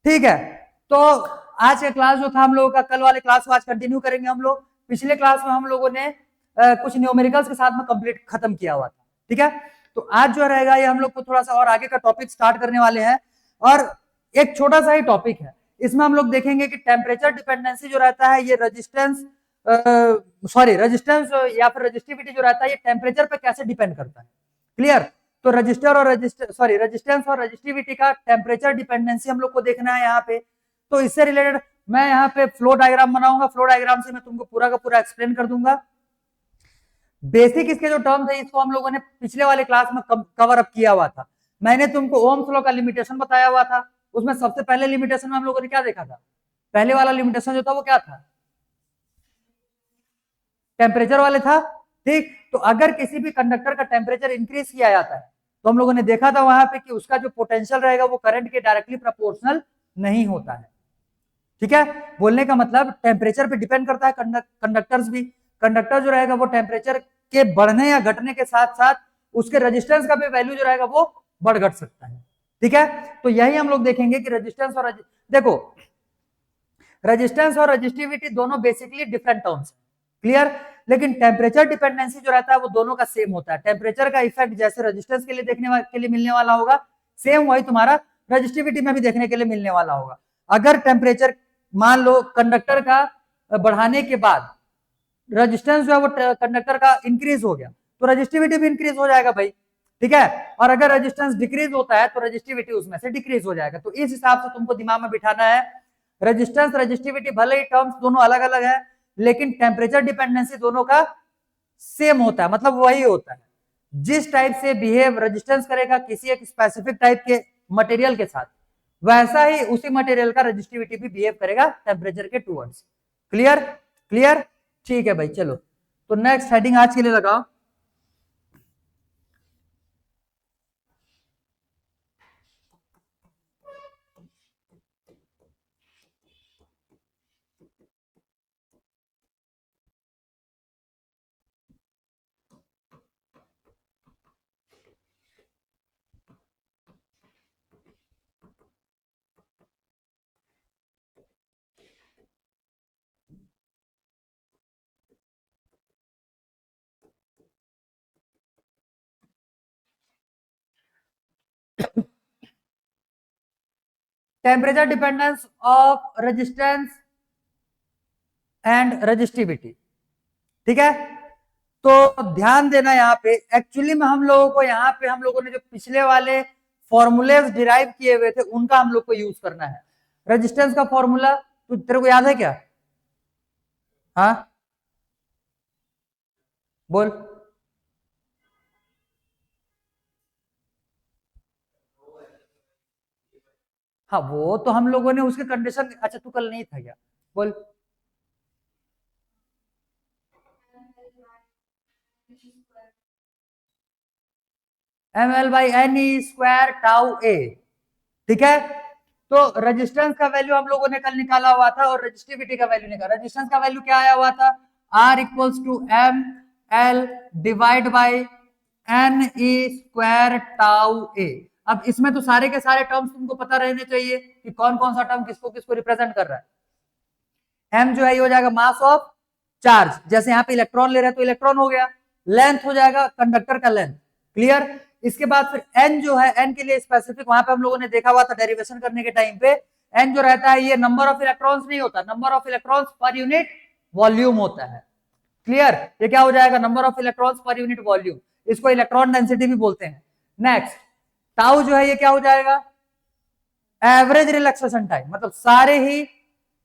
ठीक है, तो आज का क्लास जो था हम लोगों का, कल वाले क्लास को आज कंटिन्यू करेंगे हम लोग। पिछले क्लास में हम लोगों ने कुछ न्यूमेरिकल्स के साथ में कंप्लीट खत्म किया हुआ था। ठीक है, तो आज जो रहेगा ये हम लोग को थोड़ा सा और आगे का टॉपिक स्टार्ट करने वाले हैं, और एक छोटा सा ही टॉपिक है। इसमें हम लोग देखेंगे कि टेम्परेचर डिपेंडेंसी जो रहता है ये रेजिस्टेंस रेजिस्टेंस या फिर रेजिस्टिविटी जो रहता है ये टेम्परेचर पे कैसे डिपेंड करता है। क्लियर? तो रेजिस्टेंस और रेजिस्टिविटी का टेम्परेचर डिपेंडेंसी हम लोग को देखना है यहाँ पे। तो इससे रिलेटेड मैं यहाँ पे फ्लो डायग्राम बनाऊंगा, फ्लो डायग्राम से मैं तुमको पूरा का पूरा एक्सप्लेन कर दूंगा। बेसिक इसके जो टर्म थे इसको हम लोगों ने पिछले वाले क्लास में कवर अप किया हुआ था। मैंने तुमको ओम्स लॉ का लिमिटेशन बताया हुआ था। उसमें सबसे पहले लिमिटेशन में हम लोगों ने क्या देखा था? पहले वाला लिमिटेशन जो था वो क्या था? टेम्परेचर वाले था। ठीक, तो अगर किसी भी कंडक्टर का टेम्परेचर इंक्रीज किया जाता है तो हम लोगों ने देखा था वहां पे कि उसका जो पोटेंशियल रहेगा वो करंट के डायरेक्टली प्रोपोर्शनल नहीं होता है। ठीक है, बोलने का मतलब टेम्परेचर पे डिपेंड करता है कंडक्टर्स भी। कंडक्टर जो रहेगा वो टेम्परेचर के बढ़ने या घटने के साथ साथ उसके रेजिस्टेंस का भी वैल्यू जो रहेगा वो बढ़ घट सकता है। ठीक है, तो यही हम लोग देखेंगे कि रेजिस्टेंस और देखो, रेजिस्टेंस और रेजिस्टिविटी दोनों बेसिकली डिफरेंट टर्म्स है। क्लियर? लेकिन टेम्परेचर डिपेंडेंसी जो रहता है वो दोनों का सेम होता है। टेम्परेचर का इफेक्ट जैसे रेजिस्टेंस के लिए देखने के लिए मिलने वाला होगा, सेम वही तुम्हारा रेजिस्टिविटी में भी देखने के लिए मिलने वाला होगा। अगर टेम्परेचर मान लो कंडक्टर का बढ़ाने के बाद रेजिस्टेंस जो है वो कंडक्टर का इंक्रीज हो गया तो रेजिस्टिविटी भी इंक्रीज हो जाएगा भाई। ठीक है, और अगर रेजिस्टेंस डिक्रीज होता है तो रेजिस्टिविटी उसमें से डिक्रीज हो जाएगा। तो इस हिसाब से तुमको दिमाग में बिठाना है, रेजिस्टेंस रेजिस्टिविटी भले ही टर्म्स दोनों अलग अलग है लेकिन टेम्परेचर डिपेंडेंसी दोनों का सेम होता है, मतलब वही होता है। जिस टाइप से बिहेव रेजिस्टेंस करेगा किसी एक स्पेसिफिक टाइप के मटेरियल के साथ, वैसा ही उसी मटेरियल का रेजिस्टिविटी भी बिहेव करेगा टेम्परेचर के टुवर्ड्स। क्लियर? क्लियर? ठीक है भाई, चलो तो नेक्स्ट हेडिंग आज के लिए लगाओ। Temperature dependence of resistance and resistivity. ठीक है, तो ध्यान देना यहाँ पे। एक्चुअली में हम लोगों को यहाँ पे हम लोगों ने जो पिछले वाले फॉर्मूलेस डिराइव किए हुए थे उनका हम लोग को यूज करना है। रेजिस्टेंस का फॉर्मूला तो तेरे को याद है क्या? हाँ बोल। हाँ वो तो हम लोगों ने उसके कंडीशन, अच्छा तू कल नहीं था क्या? बोल। M L by N E square tau A. ठीक है, तो रेजिस्टेंस का वैल्यू हम लोगों ने कल निकाला हुआ था और रेजिस्टिविटी का वैल्यू निकाला। रेजिस्टेंस का वैल्यू क्या आया हुआ था? R equals to M L divide by N E square tau A. अब इसमें तो सारे के सारे टर्म्स तुमको पता रहने चाहिए कि कौन कौन सा टर्म किसको किसको रिप्रेजेंट कर रहा है। एम जो है ये हो जाएगा मास ऑफ चार्ज, जैसे यहाँ पे इलेक्ट्रॉन ले रहे हैं तो इलेक्ट्रॉन हो गया। लेंथ हो जाएगा कंडक्टर का लेंथ। क्लियर? इसके बाद फिर एन जो है, एन के लिए स्पेसिफिक वहां पे हम लोगों ने देखा हुआ था डेरिवेशन करने के टाइम पे, एन जो रहता है ये नंबर ऑफ इलेक्ट्रॉन्स नहीं होता, number of electrons per unit volume होता है। क्लियर? ये क्या हो जाएगा? Number of electrons per unit volume. इसको इलेक्ट्रॉन डेंसिटी भी बोलते हैं। नेक्स्ट टाउ जो है ये क्या हो जाएगा? एवरेज रिलैक्सेशन टाइम, मतलब सारे ही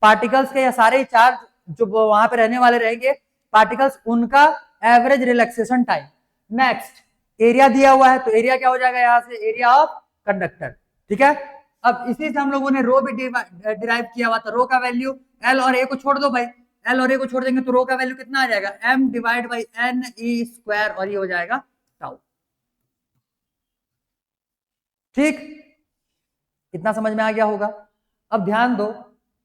पार्टिकल्स के या सारे ही चार्ज जो वहां पे रहने वाले रहेंगे पार्टिकल्स, उनका average relaxation time. Next area दिया हुआ है तो एरिया क्या हो जाएगा यहां से? Area of conductor. ठीक है, अब इसी से हम लोगों ने रो भी डिराइव किया हुआ था। रो का वैल्यू एल और ए को छोड़ दो भाई, एल और ए को छोड़ देंगे तो रो का वैल्यू कितना आ जाएगा? M divide by N E square, और ये हो जाएगा टाउ। ठीक, इतना समझ में आ गया होगा। अब ध्यान दो,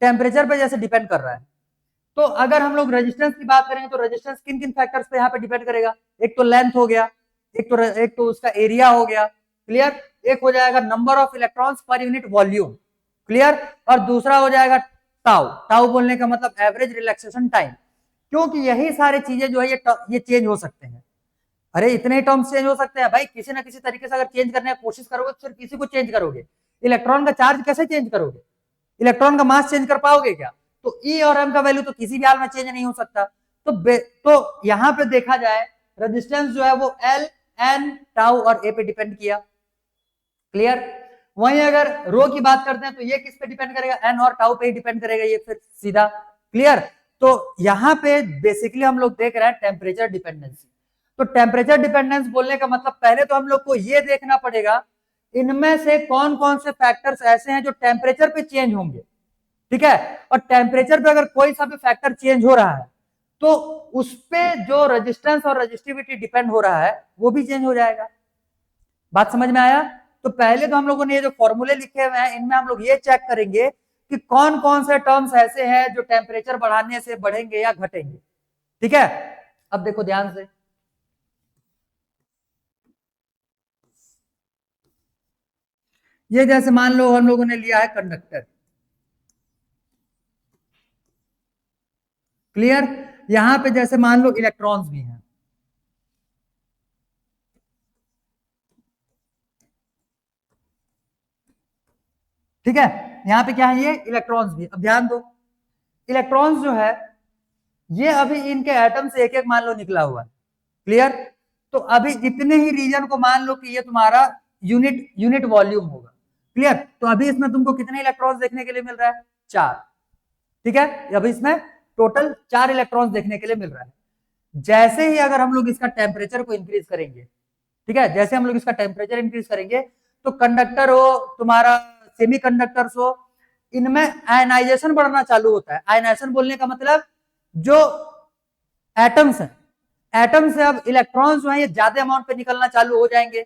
टेम्परेचर पे जैसे डिपेंड कर रहा है, तो अगर हम लोग रेजिस्टेंस की बात करेंगे तो रेजिस्टेंस किन किन फैक्टर्स पे यहाँ पे डिपेंड करेगा? एक तो लेंथ हो गया, एक तो उसका एरिया हो गया। क्लियर? एक हो जाएगा number of electrons per unit volume. Clear. और दूसरा हो जाएगा टाउ। टाउ बोलने का मतलब एवरेज रिलैक्सेशन टाइम, क्योंकि यही सारी चीजें जो है ये चेंज हो सकते हैं। अरे इतने टर्म्स चेंज हो सकते हैं भाई, किसी ना किसी तरीके से अगर चेंज करने की कोशिश करोगे तो सिर्फ किसी को चेंज करोगे। इलेक्ट्रॉन का चार्ज कैसे चेंज करोगे? इलेक्ट्रॉन का मास चेंज कर पाओगे क्या? तो ई और एम का वैल्यू तो किसी भी हाल में चेंज नहीं हो सकता। तो यहां पे देखा जाए रेजिस्टेंस जो है वो एल, एन, टाउ और ए पे डिपेंड किया। क्लियर। वहीं अगर रो की बात करते हैं तो ये किस पे डिपेंड करेगा? एन और टाउ पे ही डिपेंड करेगा ये फिर सीधा। क्लियर। तो यहां पे बेसिकली हम लोग देख रहे हैं टेम्परेचर डिपेंडेंसी। तो टेम्परेचर डिपेंडेंस बोलने का मतलब पहले तो हम लोग को ये देखना पड़ेगा इनमें से कौन कौन से फैक्टर्स ऐसे हैं जो टेम्परेचर पे चेंज होंगे। ठीक है। और टेम्परेचर पे अगर कोई सा भी फैक्टर चेंज हो रहा है तो उस पे जो रेजिस्टेंस और रेजिस्टिविटी डिपेंड हो रहा है वो भी चेंज हो जाएगा। बात समझ में आया? तो पहले तो हम लोगों ने ये जो फॉर्मूले लिखे हुए हैं इनमें हम लोग ये चेक करेंगे कि कौन कौन से टर्म्स ऐसे हैं जो टेम्परेचर बढ़ाने से बढ़ेंगे या घटेंगे। ठीक है। अब देखो ध्यान से, ये जैसे मान लो हम लोगों ने लिया है कंडक्टर। क्लियर। यहां पे जैसे मान लो इलेक्ट्रॉन्स भी हैं। ठीक है। यहां पे क्या है? ये इलेक्ट्रॉन्स भी। अब ध्यान दो, इलेक्ट्रॉन्स जो है ये अभी इनके एटम से एक एक मान लो निकला हुआ है। क्लियर। तो अभी इतने ही रीजन को मान लो कि ये तुम्हारा यूनिट यूनिट वॉल्यूम होगा। क्लियर। तो अभी इसमें तुमको कितने इलेक्ट्रॉन्स देखने के लिए मिल रहा है? 4। ठीक है। अभी इसमें टोटल 4 इलेक्ट्रॉन्स देखने के लिए मिल रहा है। जैसे ही अगर हम लोग इसका टेम्परेचर को इंक्रीज करेंगे, ठीक है, जैसे हम लोग इसका टेम्परेचर इंक्रीज करेंगे तो कंडक्टर हो तुम्हारा, सेमी कंडक्टर्स हो, इनमें आयनाइजेशन बढ़ना चालू होता है। आयनाइजेशन बोलने का मतलब जो एटम्स हैं, एटम से अब इलेक्ट्रॉन्स जो है ये ज्यादा अमाउंट पे निकलना चालू हो जाएंगे।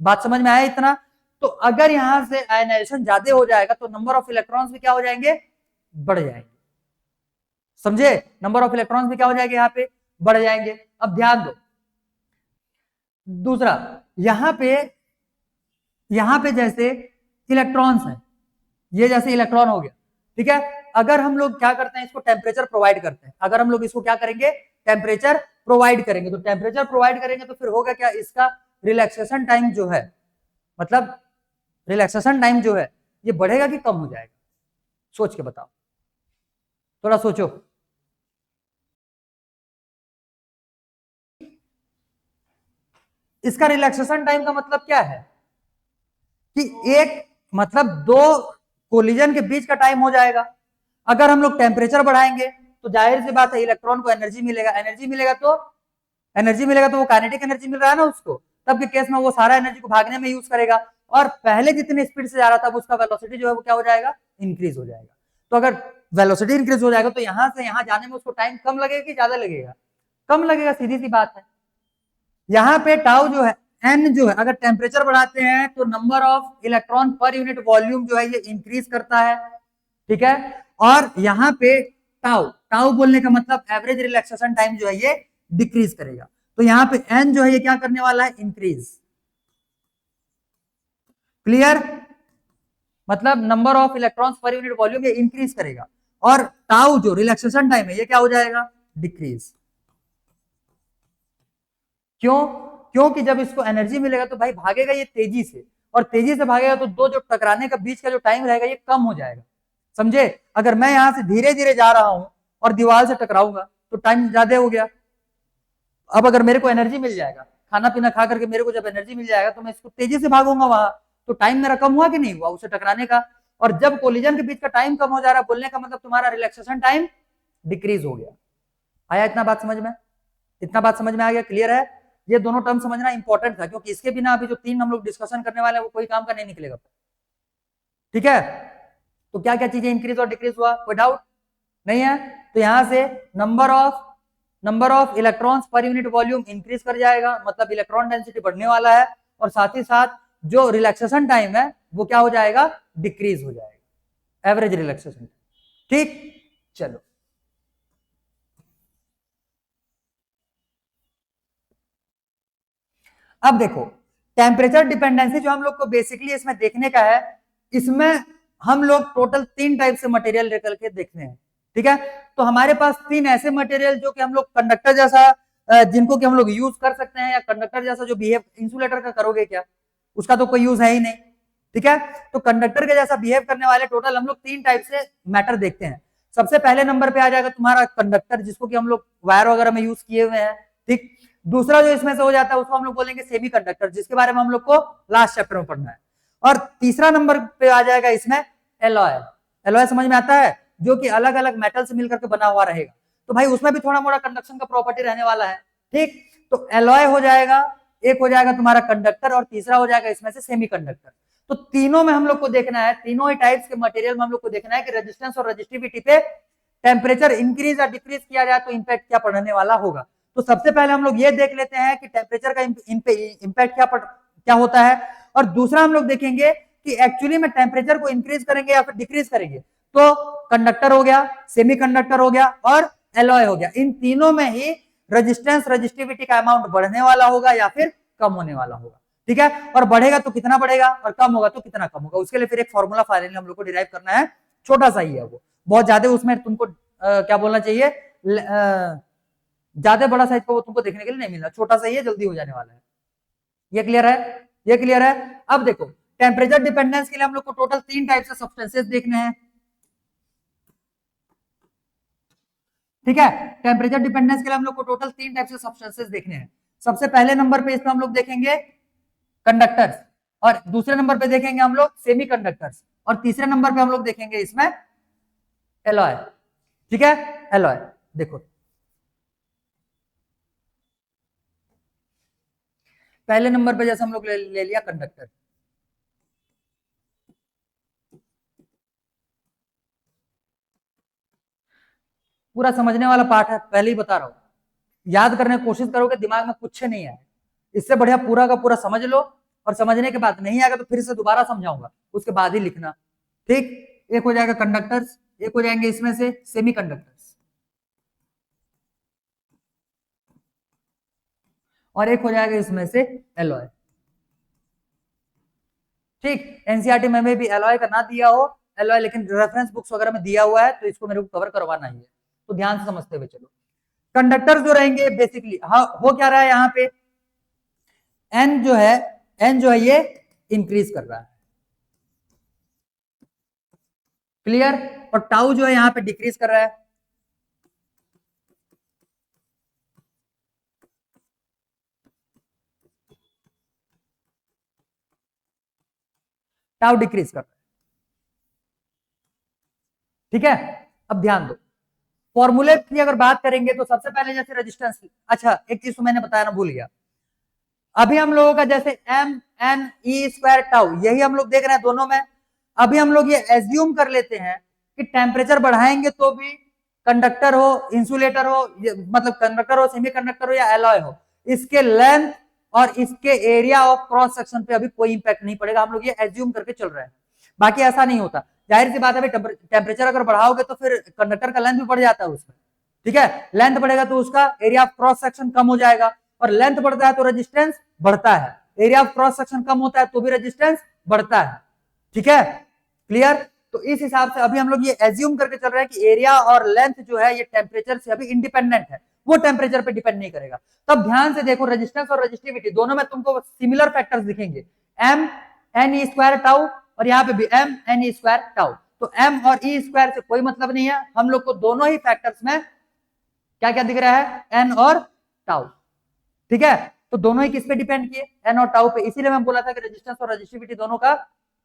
बात समझ में आया इतना? तो अगर यहां से आयनाइजेशन ज्यादा हो जाएगा तो नंबर ऑफ इलेक्ट्रॉन्स भी क्या हो जाएंगे? बढ़ जाएंगे। समझे? नंबर ऑफ इलेक्ट्रॉन्स भी क्या हो जाएंगे? यहाँ पे बढ़ जाएंगे। अब ध्यान दो दूसरा, यहां पे जैसे इलेक्ट्रॉन्स हैं, ये जैसे इलेक्ट्रॉन हो गया। ठीक है। अगर हम लोग क्या करते हैं, इसको टेम्परेचर प्रोवाइड करते हैं। अगर हम लोग इसको क्या करेंगे? टेम्परेचर प्रोवाइड करेंगे। तो टेम्परेचर प्रोवाइड करेंगे तो फिर होगा क्या? इसका रिलैक्सेशन टाइम जो है, मतलब रिलैक्सेशन टाइम जो है ये बढ़ेगा कि कम हो जाएगा? सोच के बताओ, थोड़ा सोचो। इसका रिलैक्सेशन टाइम का मतलब क्या है? कि एक मतलब दो कोलिजन के बीच का टाइम हो जाएगा। अगर हम लोग टेम्परेचर बढ़ाएंगे तो जाहिर सी बात है इलेक्ट्रॉन को एनर्जी मिलेगा। एनर्जी मिलेगा तो वो काइनेटिक एनर्जी मिल रहा है ना उसको। तब के केस में वो सारा एनर्जी को भागने में यूज करेगा, और पहले जितनी स्पीड से जा रहा था उसका वेलोसिटी जो है वो क्या हो जाएगा? इंक्रीज हो जाएगा। तो अगर वेलोसिटी इंक्रीज हो जाएगा तो यहां से यहां जाने में उसको टाइम कम लगेगा कि ज्यादा लगेगा? कम लगेगा, सीधी सी बात है। यहाँ पे टाउ जो है, एन जो है, अगर टेम्परेचर बढ़ाते हैं तो नंबर ऑफ इलेक्ट्रॉन पर यूनिट वॉल्यूम जो है ये इंक्रीज करता है। ठीक है। और यहाँ पे टाउ, टाउ बोलने का मतलब एवरेज रिलैक्सेशन टाइम जो है ये डिक्रीज करेगा। तो यहाँ पे एन जो है ये क्या करने वाला है? इंक्रीज। क्लियर। मतलब number of electrons per unit volume ये इंक्रीज करेगा, और टाउ जो रिलैक्सेशन टाइम है ये क्या हो जाएगा? डिक्रीज। क्यों? क्योंकि जब इसको एनर्जी मिलेगा तो भाई भागेगा ये तेजी से, और तेजी से भागेगा तो दो जो टकराने का बीच का जो टाइम रहेगा ये कम हो जाएगा। समझे? अगर मैं यहां से धीरे धीरे जा रहा हूं और दीवार से टकराऊंगा तो टाइम ज्यादा हो गया। अब अगर मेरे को एनर्जी मिल जाएगा, खाना पीना खा करके मेरे को जब एनर्जी मिल जाएगा तो मैं इसको तेजी से भागूंगा वहां, तो टाइम मेरा कम हुआ कि नहीं हुआ उसे टकराने का? और जब कोलिजन के बीच का टाइम कम हो जा रहा है बोलने का मतलब तुम्हारा रिलैक्सेशन टाइम डिक्रीज हो गया। आया इतना बात समझ में? इतना बात समझ में आ गया? क्लियर है? ये दोनों टर्म समझना इंपॉर्टेंट था, क्योंकि इसके बिना अभी जो 3 हम लोग डिस्कशन करने वाले हैं वो कोई काम का नहीं निकलेगा। ठीक है। तो क्या क्या चीजें इंक्रीज और डिक्रीज हुआ, कोई डाउट नहीं है? तो यहां से number of electrons per unit volume increase कर जाएगा, मतलब इलेक्ट्रॉन डेंसिटी बढ़ने वाला है, और साथ ही साथ जो रिलैक्सेशन टाइम है वो क्या हो जाएगा? डिक्रीज हो जाएगा, एवरेज रिलैक्सेशन। ठीक। चलो अब देखो टेम्परेचर डिपेंडेंसी जो हम लोग को बेसिकली इसमें देखने का है, इसमें हम लोग टोटल 3 टाइप से मटेरियल लेकर के देखते हैं, ठीक है। तो हमारे पास 3 ऐसे मटेरियल जो कि हम लोग कंडक्टर जैसा जिनको कि हम लोग यूज कर सकते हैं, या कंडक्टर जैसा जो बिहेव, इंसुलेटर का करोगे क्या, उसका तो कोई यूज है ही नहीं, ठीक है। तो कंडक्टर के जैसा बिहेव करने वाले टोटल हम लोग 3 टाइप से मैटर देखते हैं। सबसे पहले नंबर पे आ जाएगा तुम्हारा कंडक्टर, जिसको कि हम लोग वायर वगैरह में यूज किए हुए हैं, ठीक। दूसरा जो इसमें से हो जाता है उसको हम लोग बोलेंगे सेमी कंडक्टर, जिसके बारे में हम लोग को लास्ट चैप्टर में पढ़ना है। और तीसरा नंबर पे आ जाएगा इसमें एलॉय। एलॉय समझ में आता है, जो कि अलग अलग मेटल से मिलकर के बना हुआ रहेगा, तो भाई उसमें भी थोड़ा मोड़ा कंडक्शन का प्रॉपर्टी रहने वाला है, ठीक। तो एलॉय हो जाएगा, एक हो जाएगा तुम्हारा कंडक्टर, और तीसरा हो जाएगा इसमें से सेमी कंडक्टर। तो तीनों में हम लोग को देखना है, तीनों ही टाइप्स के मटेरियल में हम लोग को देखना है कि रेजिस्टेंस और रेजिस्टिविटी पे टेम्परेचर इंक्रीज या डिक्रीज किया जाए तो इंपैक्ट क्या पड़ने वाला होगा। तो सबसे पहले हम लोग ये देख लेते हैं कि टेम्परेचर का इंपैक्ट क्या होता है, और दूसरा हम लोग देखेंगे कि एक्चुअली में टेम्परेचर को इंक्रीज करेंगे या फिर डिक्रीज करेंगे। तो कंडक्टर हो गया, सेमी कंडक्टर हो गया और एलॉय हो गया, इन तीनों में ही रेजिस्टेंस रेजिस्टिविटी का अमाउंट बढ़ने वाला होगा या फिर कम होने वाला होगा, ठीक है। और बढ़ेगा तो कितना बढ़ेगा और कम होगा तो कितना कम होगा, उसके लिए फिर एक फॉर्मूला फाइनली हम लोग को डिराइव करना है, छोटा सा ही है वो, बहुत ज्यादा उसमें तुमको क्या बोलना चाहिए, ज्यादा बड़ा साइज का वो तुमको देखने के लिए नहीं मिलना, छोटा सा ही है, जल्दी हो जाने वाला है। ये क्लियर है, ये क्लियर है। अब देखो टेम्परेचर डिपेंडेंस के लिए हम लोग को टोटल 3 टाइप से सब्सटेंसेस देखने हैं, ठीक है। टेम्परेचर डिपेंडेंस के लिए हम लोग को टोटल 3 टाइप से सब्सटेंसेस देखने हैं। सबसे पहले नंबर पे इसमें हम लोग देखेंगे कंडक्टर्स, और दूसरे नंबर पे देखेंगे हम लोग सेमी कंडक्टर्स, और तीसरे नंबर पे हम लोग देखेंगे इसमें एलॉय, ठीक है। एलॉय देखो, पहले नंबर पे जैसे हम लोग ले लिया कंडक्टर, पूरा समझने वाला पार्ट है, पहले ही बता रहा हूं, याद करने की कोशिश करोगे दिमाग में कुछ नहीं आए, इससे बढ़िया पूरा का पूरा समझ लो, और समझने के बाद नहीं आएगा तो फिर से दोबारा समझाऊंगा, उसके बाद ही लिखना, ठीक। एक हो जाएगा कंडक्टर्स, एक हो जाएंगे इसमें से सेमी कंडक्टर्स, और एक हो जाएगा इसमें से एलॉय, ठीक। एनसीईआरटी में भी एलॉय का ना दिया हो एलॉय, लेकिन रेफरेंस बुक्स वगैरह में दिया हुआ है, तो इसको मेरे को कवर करवाना ही है, तो ध्यान से समझते हुए चलो। कंडक्टर जो रहेंगे बेसिकली, हाँ हो क्या रहा है यहाँ पे, एन जो है ये इंक्रीज कर रहा है, क्लियर, और टाउ जो है यहाँ पे डिक्रीज कर रहा है, टाउ डिक्रीज कर रहा है, ठीक है। अब ध्यान दो, फॉर्मूले की अगर बात करेंगे तो सबसे पहले जैसे रेजिस्टेंस, अच्छा एक चीज तो मैंने बताया ना, भूल गया, अभी हम लोगों का जैसे एम एन ई स्क्वायर टाउ, यही हम लोग देख रहे हैं दोनों में। अभी हम लोग ये एज्यूम कर लेते हैं कि टेम्परेचर बढ़ाएंगे तो भी कंडक्टर हो, इंसुलेटर हो, मतलब कंडक्टर हो, सेमी कंडक्टर हो या एलॉय हो, इसके लेंथ और इसके एरिया ऑफ क्रॉस सेक्शन पे अभी कोई इंपैक्ट नहीं पड़ेगा, हम लोग ये एज्यूम करके चल रहे हैं। बाकी ऐसा नहीं होता, जाहिर सी बात है, टेम्परेचर अगर बढ़ाओगे तो फिर कंडक्टर का लेंथ भी बढ़ जाता है उसमें, ठीक है। लेंथ बढ़ेगा तो उसका एरिया ऑफ क्रॉस सेक्शन कम हो जाएगा, और लेंथ बढ़ता है तो रेजिस्टेंस बढ़ता है, एरिया ऑफ क्रॉस सेक्शन कम होता है तो भी रेजिस्टेंस बढ़ता है, ठीक है, क्लियर। तो इस हिसाब से अभी हम लोग ये एज्यूम करके चल रहे हैं कि एरिया और लेंथ जो है ये टेम्परेचर से अभी इंडिपेंडेंट है, वो टेम्परेचर पे डिपेंड नहीं करेगा। तब ध्यान से देखो, रेजिस्टेंस और रेजिस्टिविटी दोनों में तुमको सिमिलर फैक्टर्स दिखेंगे, एम एन ई स्क्वायर टाउ, और यहाँ पे भी एम एन ई स्क्वायर टाउ। तो एम और ई स्क्वायर से कोई मतलब नहीं है, हम लोग को दोनों ही फैक्टर्स में क्या क्या दिख रहा है, एन और टाउ, ठीक है। तो दोनों ही किस पे डिपेंड किए, एन और टाउ पे, इसीलिए मैं बोला था कि रेजिस्टेंस और रेजिस्टिविटी दोनों का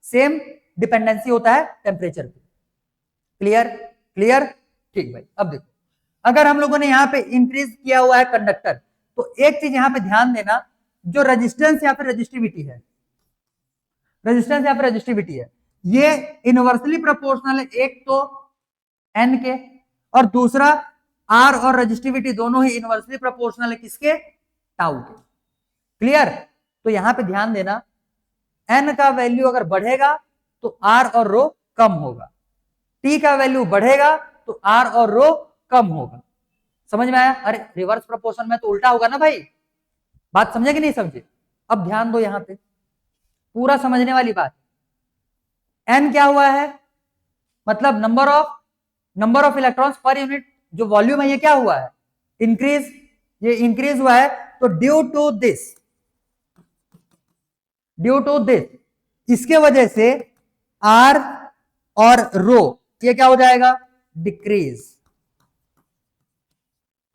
सेम डिपेंडेंसी होता है टेम्परेचर पे, क्लियर क्लियर, ठीक भाई। अब देखो, अगर हम लोगों ने यहाँ पे इंक्रीज किया हुआ है कंडक्टर, तो एक चीज यहाँ पे ध्यान देना, जो रेजिस्टेंस या फिर रेजिस्टिविटी है, रेजिस्टेंस या फिर रेजिस्टिविटी है, ये इनवर्सली प्रोपोर्शनल है, एक तो एन के, और दूसरा आर और रेजिस्टिविटी दोनों ही इनवर्सली प्रोपोर्शनल है किसके, टाउ के, क्लियर। तो यहां पे ध्यान देना, एन का वैल्यू अगर बढ़ेगा तो आर और रो कम होगा, टी का वैल्यू बढ़ेगा तो आर और रो कम होगा, समझ में आया। अरे रिवर्स प्रोपोर्शन में तो उल्टा होगा ना भाई, बात समझे कि नहीं समझे। अब ध्यान दो, यहां पे पूरा समझने वाली बात, एन क्या हुआ है, मतलब number of electrons per unit जो वॉल्यूम है ये क्या हुआ है, इंक्रीज, ये इंक्रीज हुआ है। तो ड्यू टू दिस इसके वजह से आर और रो ये क्या हो जाएगा, डिक्रीज।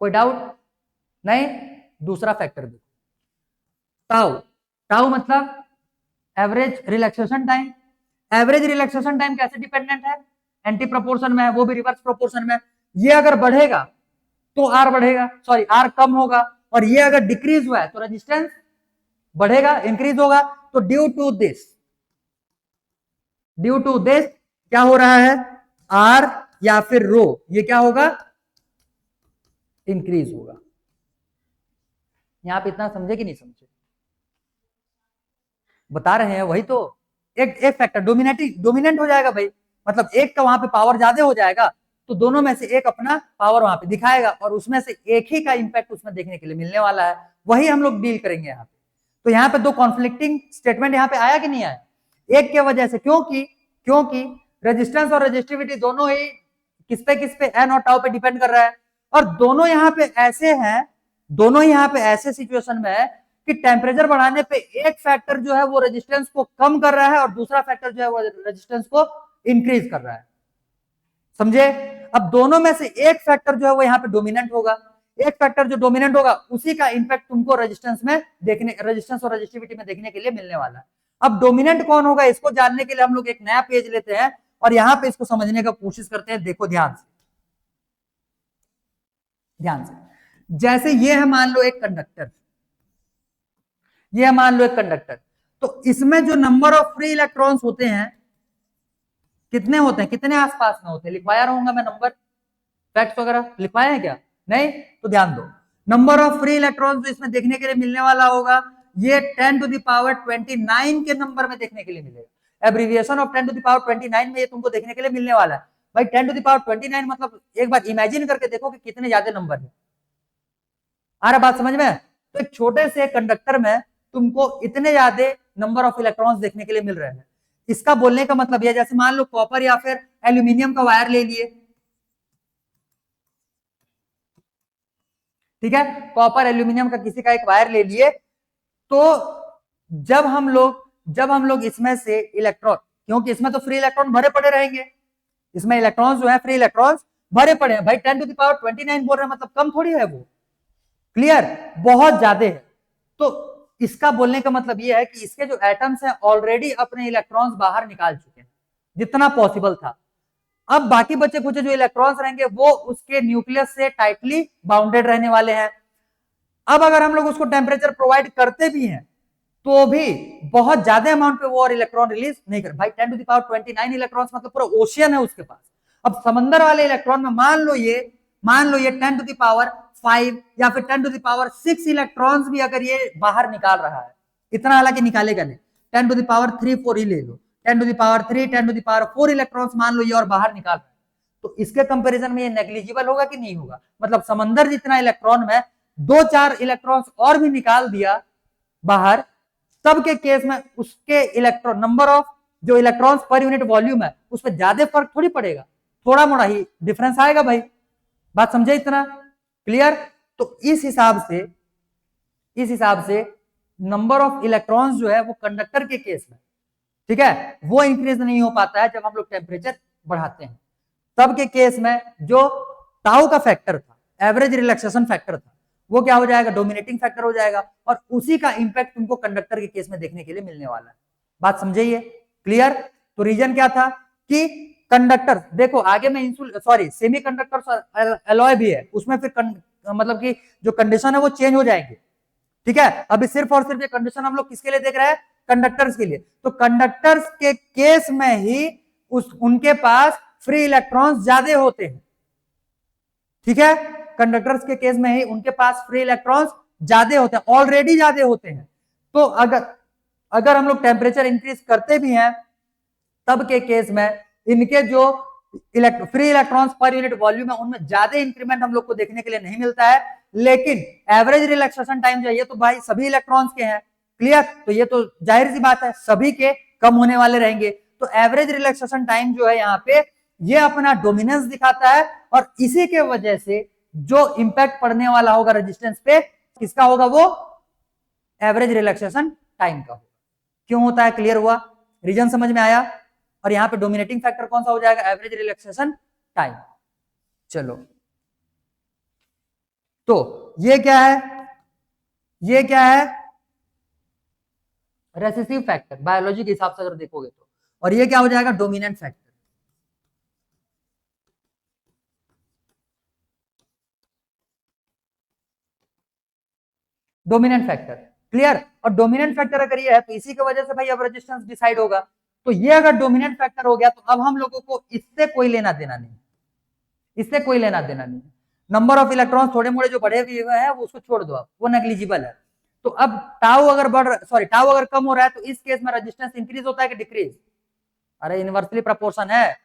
कोई डाउट नहीं। दूसरा फैक्टर देखो, टाउ। टाउ मतलब average relaxation time. Average relaxation time कैसे डिपेंडेंट है, एंटी प्रोपोर्शन में है, वो भी रिवर्स प्रोपोर्शन में। ये अगर बढ़ेगा तो आर बढ़ेगा, सॉरी आर कम होगा, और ये अगर डिक्रीज हुआ है तो रेजिस्टेंस बढ़ेगा, इंक्रीज होगा। तो ड्यू टू दिस क्या हो रहा है, आर या फिर रो ये क्या होगा, इंक्रीज होगा। यहां पे इतना समझे कि नहीं समझे, बता रहे हैं वही तो। एक फैक्टर डोमिनेंट हो जाएगा भाई, मतलब एक का वहां पे पावर ज्यादा हो जाएगा तो दोनों में से एक अपना पावर वहां पे दिखाएगा, और उसमें से एक ही का इंपैक्ट उसमें देखने के लिए मिलने वाला है। वही हम लोग डील करेंगे यहाँ पे। तो यहाँ पे दो कॉन्फ्लिक्टिंग स्टेटमेंट यहाँ पे आया कि नहीं आया, एक के वजह से, क्योंकि रेजिस्टेंस और रेजिस्टिविटी दोनों ही किस पे एन और टाउ पे डिपेंड कर रहा है, और दोनों यहाँ पे ऐसे हैं, दोनों यहाँ पे ऐसे सिचुएशन में है कि टेम्परेचर बढ़ाने पे एक फैक्टर जो है वो रेजिस्टेंस को कम कर रहा है और दूसरा फैक्टर जो है वो रेजिस्टेंस को इंक्रीज कर रहा है। समझे। अब दोनों में से एक फैक्टर जो है वो यहाँ पे डोमिनेंट होगा, एक फैक्टर जो डोमिनेंट होगा उसी का इंपैक्ट तुमको रेजिस्टेंस और रेजिस्टिविटी में देखने के लिए मिलने वाला है। अब डोमिनेंट कौन होगा इसको जानने के लिए हम लोग एक नया पेज लेते हैं और यहाँ पे इसको समझने का कोशिश करते हैं। देखो ध्यान से, जैसे ये है मान लो एक कंडक्टर, ये मान लो एक कंडक्टर, तो इसमें जो नंबर ऑफ फ्री इलेक्ट्रॉन्स होते हैं कितने होते हैं, कितने आसपास में होते हैं, लिखवाया रहूंगा मैं नंबर, फैक्ट्स वगैरह लिखवाए हैं क्या, नहीं, तो ध्यान दो। नंबर ऑफ फ्री इलेक्ट्रॉन्स जो इसमें देखने के लिए मिलने वाला होगा ये 10 टू द पावर 29 के नंबर में देखने के लिए मिलेगा। Abbreviation of 10 to the power 29 में ये तुमको देखने के लिए मिलने वाला है। भाई 10 टू द पावर 29 मतलब एक बार इमेजिन करके देखो कि कितने ज्यादा नंबर है। आ रहा बात समझ में। तो एक छोटे से कंडक्टर में तुमको इतने ज्यादा नंबर ऑफ इलेक्ट्रॉन्स देखने के लिए मिल रहे हैं। इसका बोलने का मतलब यह, जैसे मान लो कॉपर या फिर एल्यूमिनियम का वायर ले लिए, ठीक है, कॉपर एल्यूमिनियम का किसी का एक वायर ले लिए, तो जब हम लोग इसमें से इलेक्ट्रॉन, क्योंकि इसमें तो फ्री इलेक्ट्रॉन भरे पड़े रहेंगे, इसमें इलेक्ट्रॉन्स जो है फ्री इलेक्ट्रॉन्स भरे पड़े हैं। भाई 10 टू द पावर 29 बोल रहे हैं, मतलब कम थोड़ी है वो, क्लियर, बहुत ज्यादा है। तो इसका बोलने का मतलब यह है कि इसके जो एटम्स हैं ऑलरेडी अपने इलेक्ट्रॉन्स बाहर निकाल चुके हैं जितना पॉसिबल था। अब बाकी बचे कुछ जो इलेक्ट्रॉन्स रहेंगे वो उसके न्यूक्लियस से टाइटली बाउंडेड रहने वाले हैं। अब अगर हम लोग उसको टेम्परेचर प्रोवाइड करते भी हैं तो भी बहुत ज्यादा अमाउंट पे वो और इलेक्ट्रॉन रिलीज नहीं कर। भाई 10 टू द पावर 29 इलेक्ट्रॉन्स मतलब पूरा ओशियन है उसके पास। अब समंदर वाले इलेक्ट्रॉन में मान लो ये 10 टू द पावर 5 या फिर 10 टू द पावर 6 इलेक्ट्रॉन्स भी अगर ये बाहर निकाल रहा है, इतना हालांकि निकालेगा नहीं, 10 टू द पावर 3 4 ही ले लो, 10 to the power 3 10 to the power 4 electrons मान लो ये और बाहर निकाल रहा है, तो इसके कंपैरिजन में ये नेग्लिजिबल होगा कि नहीं होगा। मतलब समंदर जितना इलेक्ट्रॉन में 2-4 इलेक्ट्रॉन्स और भी निकाल दिया बाहर, तब के केस में उसके इलेक्ट्रॉन नंबर ऑफ जो इलेक्ट्रॉन्स पर यूनिट वॉल्यूम है उस पर ज्यादा फर्क थोड़ी पड़ेगा, थोड़ा मोड़ा ही डिफरेंस आएगा। भाई बात समझे इतना, क्लियर। तो इस हिसाब से नंबर ऑफ इलेक्ट्रॉन्स जो है वो कंडक्टर के केस में, ठीक है, वो इंक्रीज नहीं हो पाता है जब हम लोग टेम्परेचर बढ़ाते हैं। तब के केस में जो टाउ का फैक्टर था, एवरेज रिलैक्सेशन फैक्टर था, वो क्या हो जाएगा, डोमिनेटिंग फैक्टर हो जाएगा, और उसी का इंपैक्ट तुमको कंडक्टर के केस में देखने के लिए मिलने वाला है। बात समझिए, क्लियर। तो रीजन क्या था कि कंडक्टर, देखो आगे में सेमी कंडक्टर एलॉय भी है, उसमें फिर मतलब कि जो कंडीशन है वो चेंज हो जाएंगे, ठीक है। अभी सिर्फ और सिर्फ ये कंडीशन हम लोग किसके लिए देख रहे हैं, कंडक्टर्स के लिए। तो कंडक्टर्स के केस में ही उनके पास फ्री इलेक्ट्रॉन्स ज्यादा होते हैं, ठीक है। कंडक्टर्स के केस में ही उनके पास फ्री इलेक्ट्रॉन्स ज्यादा होते हैं, ऑलरेडी ज्यादा होते हैं। तो अगर हम लोग टेम्परेचर इंक्रीज करते भी हैं तब के केस में इनके जो free electrons per unit volume है उनमें ज्यादा इंक्रीमेंट हम लोग को देखने के लिए नहीं मिलता है। लेकिन एवरेज रिलैक्सेशन टाइम जो है तो भाई सभी इलेक्ट्रॉन्स के हैं, क्लियर। तो ये तो जाहिर सी बात है सभी के कम होने वाले रहेंगे। तो एवरेज रिलैक्सेशन टाइम जो है यहाँ पे ये अपना डोमिनेंस दिखाता है, और इसी के वजह से जो इंपैक्ट पड़ने वाला होगा रेजिस्टेंस पे, किसका होगा? वो एवरेज रिलैक्सेशन टाइम का होगा। क्यों होता है? क्लियर हुआ? रीजन समझ में आया? और यहां पे डोमिनेटिंग फैक्टर कौन सा हो जाएगा? Average relaxation time. चलो, तो ये क्या है? ये क्या है? रेसेसिव फैक्टर, बायोलॉजी के हिसाब से अगर देखोगे तो। और ये क्या हो जाएगा? Dominant factor. Dominant factor, clear? और डोमिनेंट फैक्टर अगर ये है तो इसी की वजह से भाई अब रेजिस्टेंस डिसाइड होगा। तो ये अगर डोमिनेंट फैक्टर हो गया तो अब हम लोगों को इससे कोई लेना देना नहीं, इससे कोई लेना देना नहीं। नंबर ऑफ इलेक्ट्रॉन्स थोड़े मोड़े जो बढ़े हुए हैं वो उसको छोड़ दो आप, वो नेग्लिजिबल है। तो अब टाउ अगर टाउ अगर कम हो रहा है तो इस केस में रेजिस्टेंस इंक्रीज होता है कि डिक्रीज? अरे इनवर्सली प्रोपोर्शन है।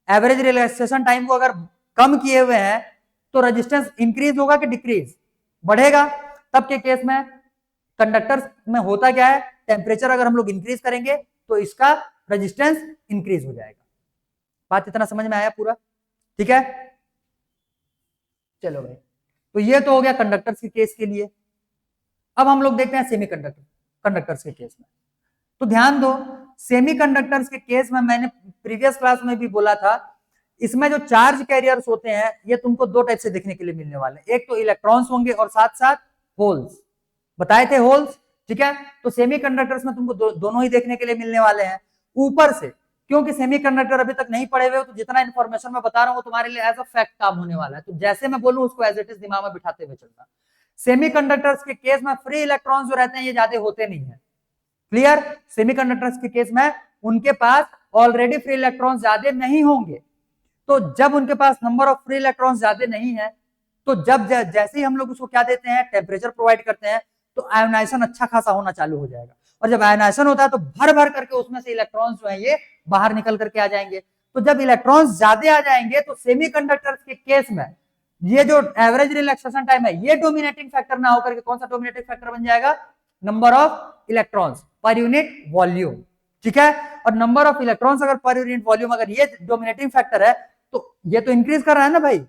एवरेज रिलैक्सेशन टाइम को अगर कम किए हुए हैं तो रेजिस्टेंस इंक्रीज होगा कि डिक्रीज? बढ़ेगा। तब के केस में कंडक्टर में होता क्या है? टेम्परेचर अगर हम लोग इंक्रीज करेंगे तो इसका रेजिस्टेंस इंक्रीज हो जाएगा। बात इतना समझ में आया पूरा? ठीक है, चलो भाई। तो ये तो हो गया कंडक्टर्स के केस के लिए। अब हम लोग देखते हैं कंडक्टर्स के केस में। तो ध्यान दो, सेमीकंडक्टर्स के केस में मैंने प्रीवियस क्लास में भी बोला था, इसमें जो चार्ज कैरियर्स होते हैं ये तुमको दो टाइप से देखने के लिए मिलने वाले हैं। एक तो इलेक्ट्रॉन्स होंगे और साथ साथ होल्स, बताए थे होल्स, ठीक है? तो सेमीकंडक्टर्स में तुमको दोनों ही देखने के लिए मिलने वाले हैं। ऊपर से, क्योंकि सेमीकंडक्टर अभी तक नहीं पढ़े हुए हो तो जितना इन्फॉर्मेशन मैं बता रहा हूं तुम्हारे लिए एज अ फैक्ट काम होने वाला है, तो जैसे मैं बोलूं उसको एज इट इज दिमाग में बिठाते हुए चलना। सेमीकंडक्टर्स के केस में फ्री इलेक्ट्रॉन्स जो रहते हैं ये ज्यादा होते नहीं है, क्लियर? सेमीकंडक्टर्स के केस में उनके पास ऑलरेडी फ्री इलेक्ट्रॉन्स ज्यादा नहीं होंगे। तो जब उनके पास नंबर ऑफ फ्री इलेक्ट्रॉन्स ज्यादा नहीं है तो जब जैसे ही हम लोग उसको क्या देते हैं? टेम्परेचर प्रोवाइड करते हैं, तो आयोनाइजेशन अच्छा खासा होना चालू हो जाएगा। और जब आयोनाइजेशन होता है तो भर भर करके उसमें से इलेक्ट्रॉन्स जो है ये बाहर निकल करके आ जाएंगे। तो जब इलेक्ट्रॉन्स ज्यादा आ जाएंगे तो सेमीकंडक्टर्स के केस में ये जो एवरेज रिलैक्सेशन टाइम है ये डोमिनेटिंग फैक्टर ना होकर के कौन सा डोमिनेटिंग फैक्टर बन जाएगा? Number of electrons per unit volume, ठीक है? और नंबर ऑफ इलेक्ट्रॉन्स अगर पर यूनिट वॉल्यूम अगर ये डोमिनेटिंग फैक्टर है तो ये तो इंक्रीज कर रहा है ना भाई,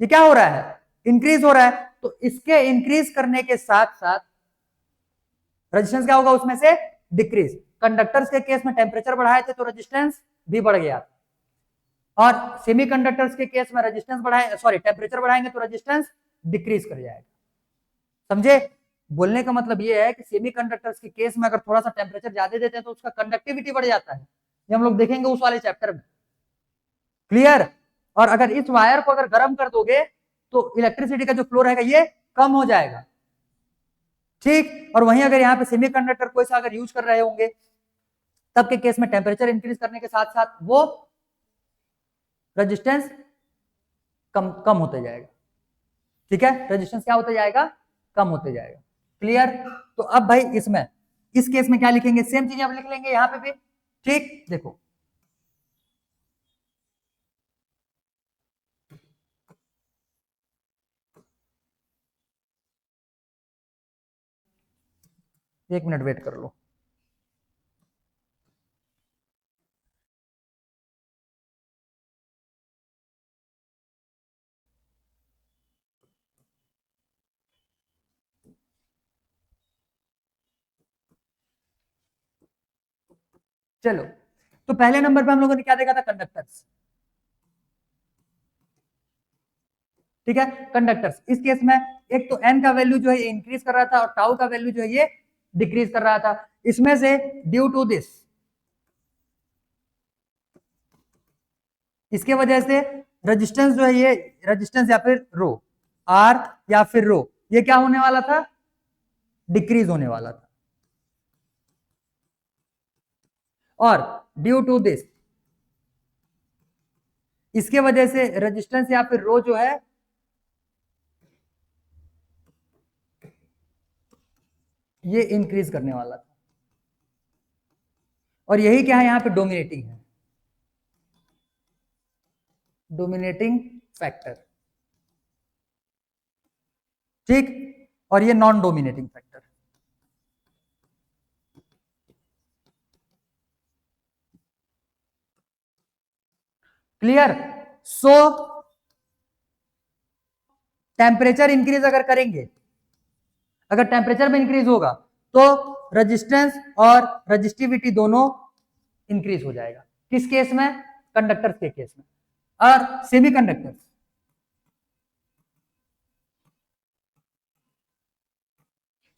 ये क्या हो रहा है? इंक्रीज हो रहा है। तो इसके इंक्रीज करने के साथ साथ रेजिस्टेंस क्या होगा? उसमें से डिक्रीज। कंडक्टर्स के केस में टेम्परेचर बढ़ाए थे तो रेजिस्टेंस भी बढ़ गया, और सेमीकंडक्टर्स के केस में रेजिस्टेंस बढ़ाए, सॉरी टेम्परेचर बढ़ाएंगे तो रेजिस्टेंस डिक्रीज कर जाएगा। समझे? बोलने का मतलब ये है कि सेमीकंडक्टर्स के केस में अगर थोड़ा सा टेम्परेचर ज्यादा देते हैं तो उसका कंडक्टिविटी बढ़ जाता है, ये हम लोग देखेंगे उस वाले चैप्टर में, क्लियर? और अगर इस वायर को अगर गर्म कर दोगे तो इलेक्ट्रिसिटी का जो फ्लो रहेगा ये कम हो जाएगा, ठीक? और वहीं अगर यहाँ पे सेमीकंडक्टर कोई सा अगर यूज कर रहे होंगे तब के केस में टेम्परेचर इंक्रीज करने के साथ साथ वो रेजिस्टेंस कम कम होते जाएगा, ठीक है? रेजिस्टेंस क्या होते जाएगा? कम होते जाएगा, क्लियर? तो अब भाई इसमें इस केस में क्या लिखेंगे? सेम चीजें अब लिख लेंगे यहाँ पे भी, ठीक? देखो एक मिनट वेट कर लो। चलो, तो पहले नंबर पे हम लोगों ने क्या देखा था? कंडक्टर्स, ठीक है? कंडक्टर्स इस केस में एक तो एन का वैल्यू जो है इंक्रीज कर रहा था और टाउ का वैल्यू जो है ये डिक्रीज कर रहा था। इसमें से ड्यू टू दिस, इसके वजह से रेजिस्टेंस जो है ये रेजिस्टेंस या फिर रो आर या फिर रो ये क्या होने वाला था? डिक्रीज होने वाला था। और ड्यू टू दिस, इसके वजह से रेजिस्टेंस या फिर रो जो है ये इंक्रीज करने वाला था। और यही क्या है? यहां पे डोमिनेटिंग है, डोमिनेटिंग फैक्टर, ठीक? और ये नॉन डोमिनेटिंग फैक्टर। क्लियर। सो टेम्परेचर इंक्रीज अगर करेंगे, अगर टेम्परेचर में इंक्रीज होगा तो रेजिस्टेंस और रेजिस्टिविटी दोनों इंक्रीज हो जाएगा। किस केस में? कंडक्टर्स के केस में। और सेमीकंडक्टर्स,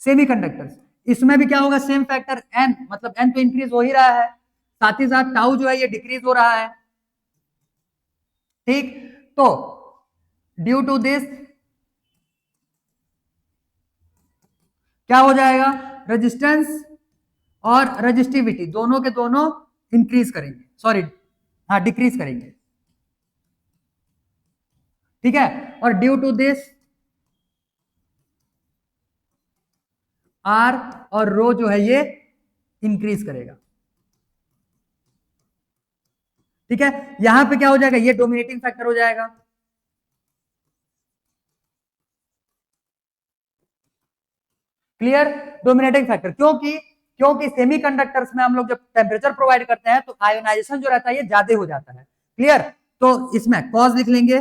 सेमीकंडक्टर्स इसमें भी क्या होगा? सेम फैक्टर एन, मतलब एन तो इंक्रीज हो ही रहा है, साथ ही साथ टाउ जो है ये डिक्रीज हो रहा है। ठीक, तो ड्यू टू दिस क्या हो जाएगा? रेजिस्टेंस और रेजिस्टिविटी दोनों के दोनों इंक्रीज करेंगे, सॉरी हाँ डिक्रीज करेंगे। ठीक है, और ड्यू टू दिस आर और रो जो है ये इंक्रीज करेगा। ठीक है, यहां पे क्या हो जाएगा? ये डोमिनेटिंग फैक्टर हो जाएगा। क्लियर, डोमिनेटिंग फैक्टर, क्योंकि क्योंकि सेमीकंडक्टर्स में हम लोग जब टेम्परेचर प्रोवाइड करते हैं तो आयोनाइजेशन जो रहता है ये ज्यादा हो जाता है। क्लियर, तो इसमें कॉज लिख लेंगे,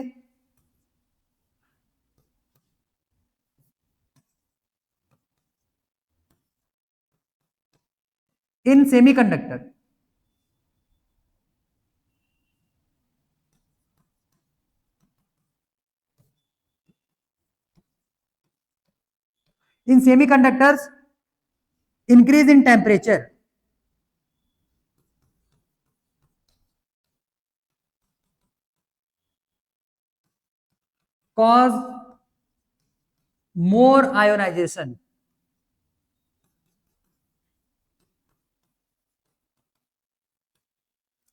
इन semiconductor, in semiconductors increase in temperature cause more ionization,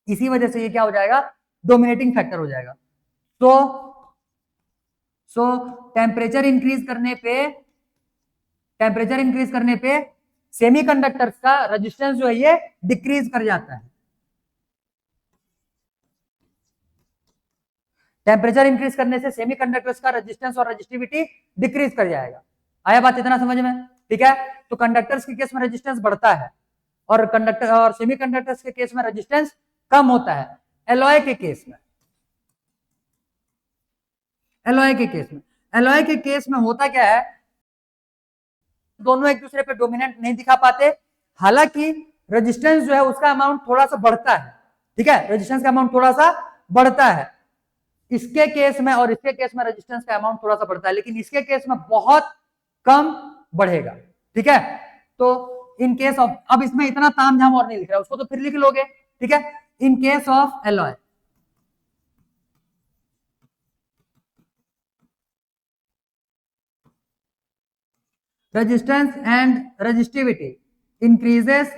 इसी वजह से ये क्या हो जाएगा? डोमिनेटिंग फैक्टर हो जाएगा। तो सो टेम्परेचर इंक्रीज करने पे, टेम्परेचर इंक्रीज करने पे सेमीकंडक्टर्स का रेजिस्टेंस जो है ये डिक्रीज कर जाता है। टेम्परेचर इंक्रीज करने से सेमीकंडक्टर्स का रेजिस्टेंस और रेजिस्टिविटी डिक्रीज कर जाएगा। आया बात इतना समझ में? ठीक है, तो कंडक्टर्स के केस में रेजिस्टेंस बढ़ता है और कंडक्टर और सेमीकंडक्टर्स के केस में रेजिस्टेंस कम होता है। एलॉय के केस में, एलॉय के केस में, एलॉय के केस में होता क्या है? दोनों एक दूसरे पे डोमिनेंट नहीं दिखा पाते, हालांकि रेजिस्टेंस जो है उसका अमाउंट थोड़ा सा बढ़ता है। ठीक है, रेजिस्टेंस का अमाउंट थोड़ा सा बढ़ता है इसके केस में, और इसके केस में रेजिस्टेंस का अमाउंट थोड़ा सा बढ़ता है, लेकिन इसके केस में बहुत कम बढ़ेगा। ठीक है, तो इन केस ऑफ, अब इसमें इतना तामझाम और नहीं लिख रहा, उसको तो फिर लिख लोगे। ठीक है, in case of alloy, resistance and resistivity increases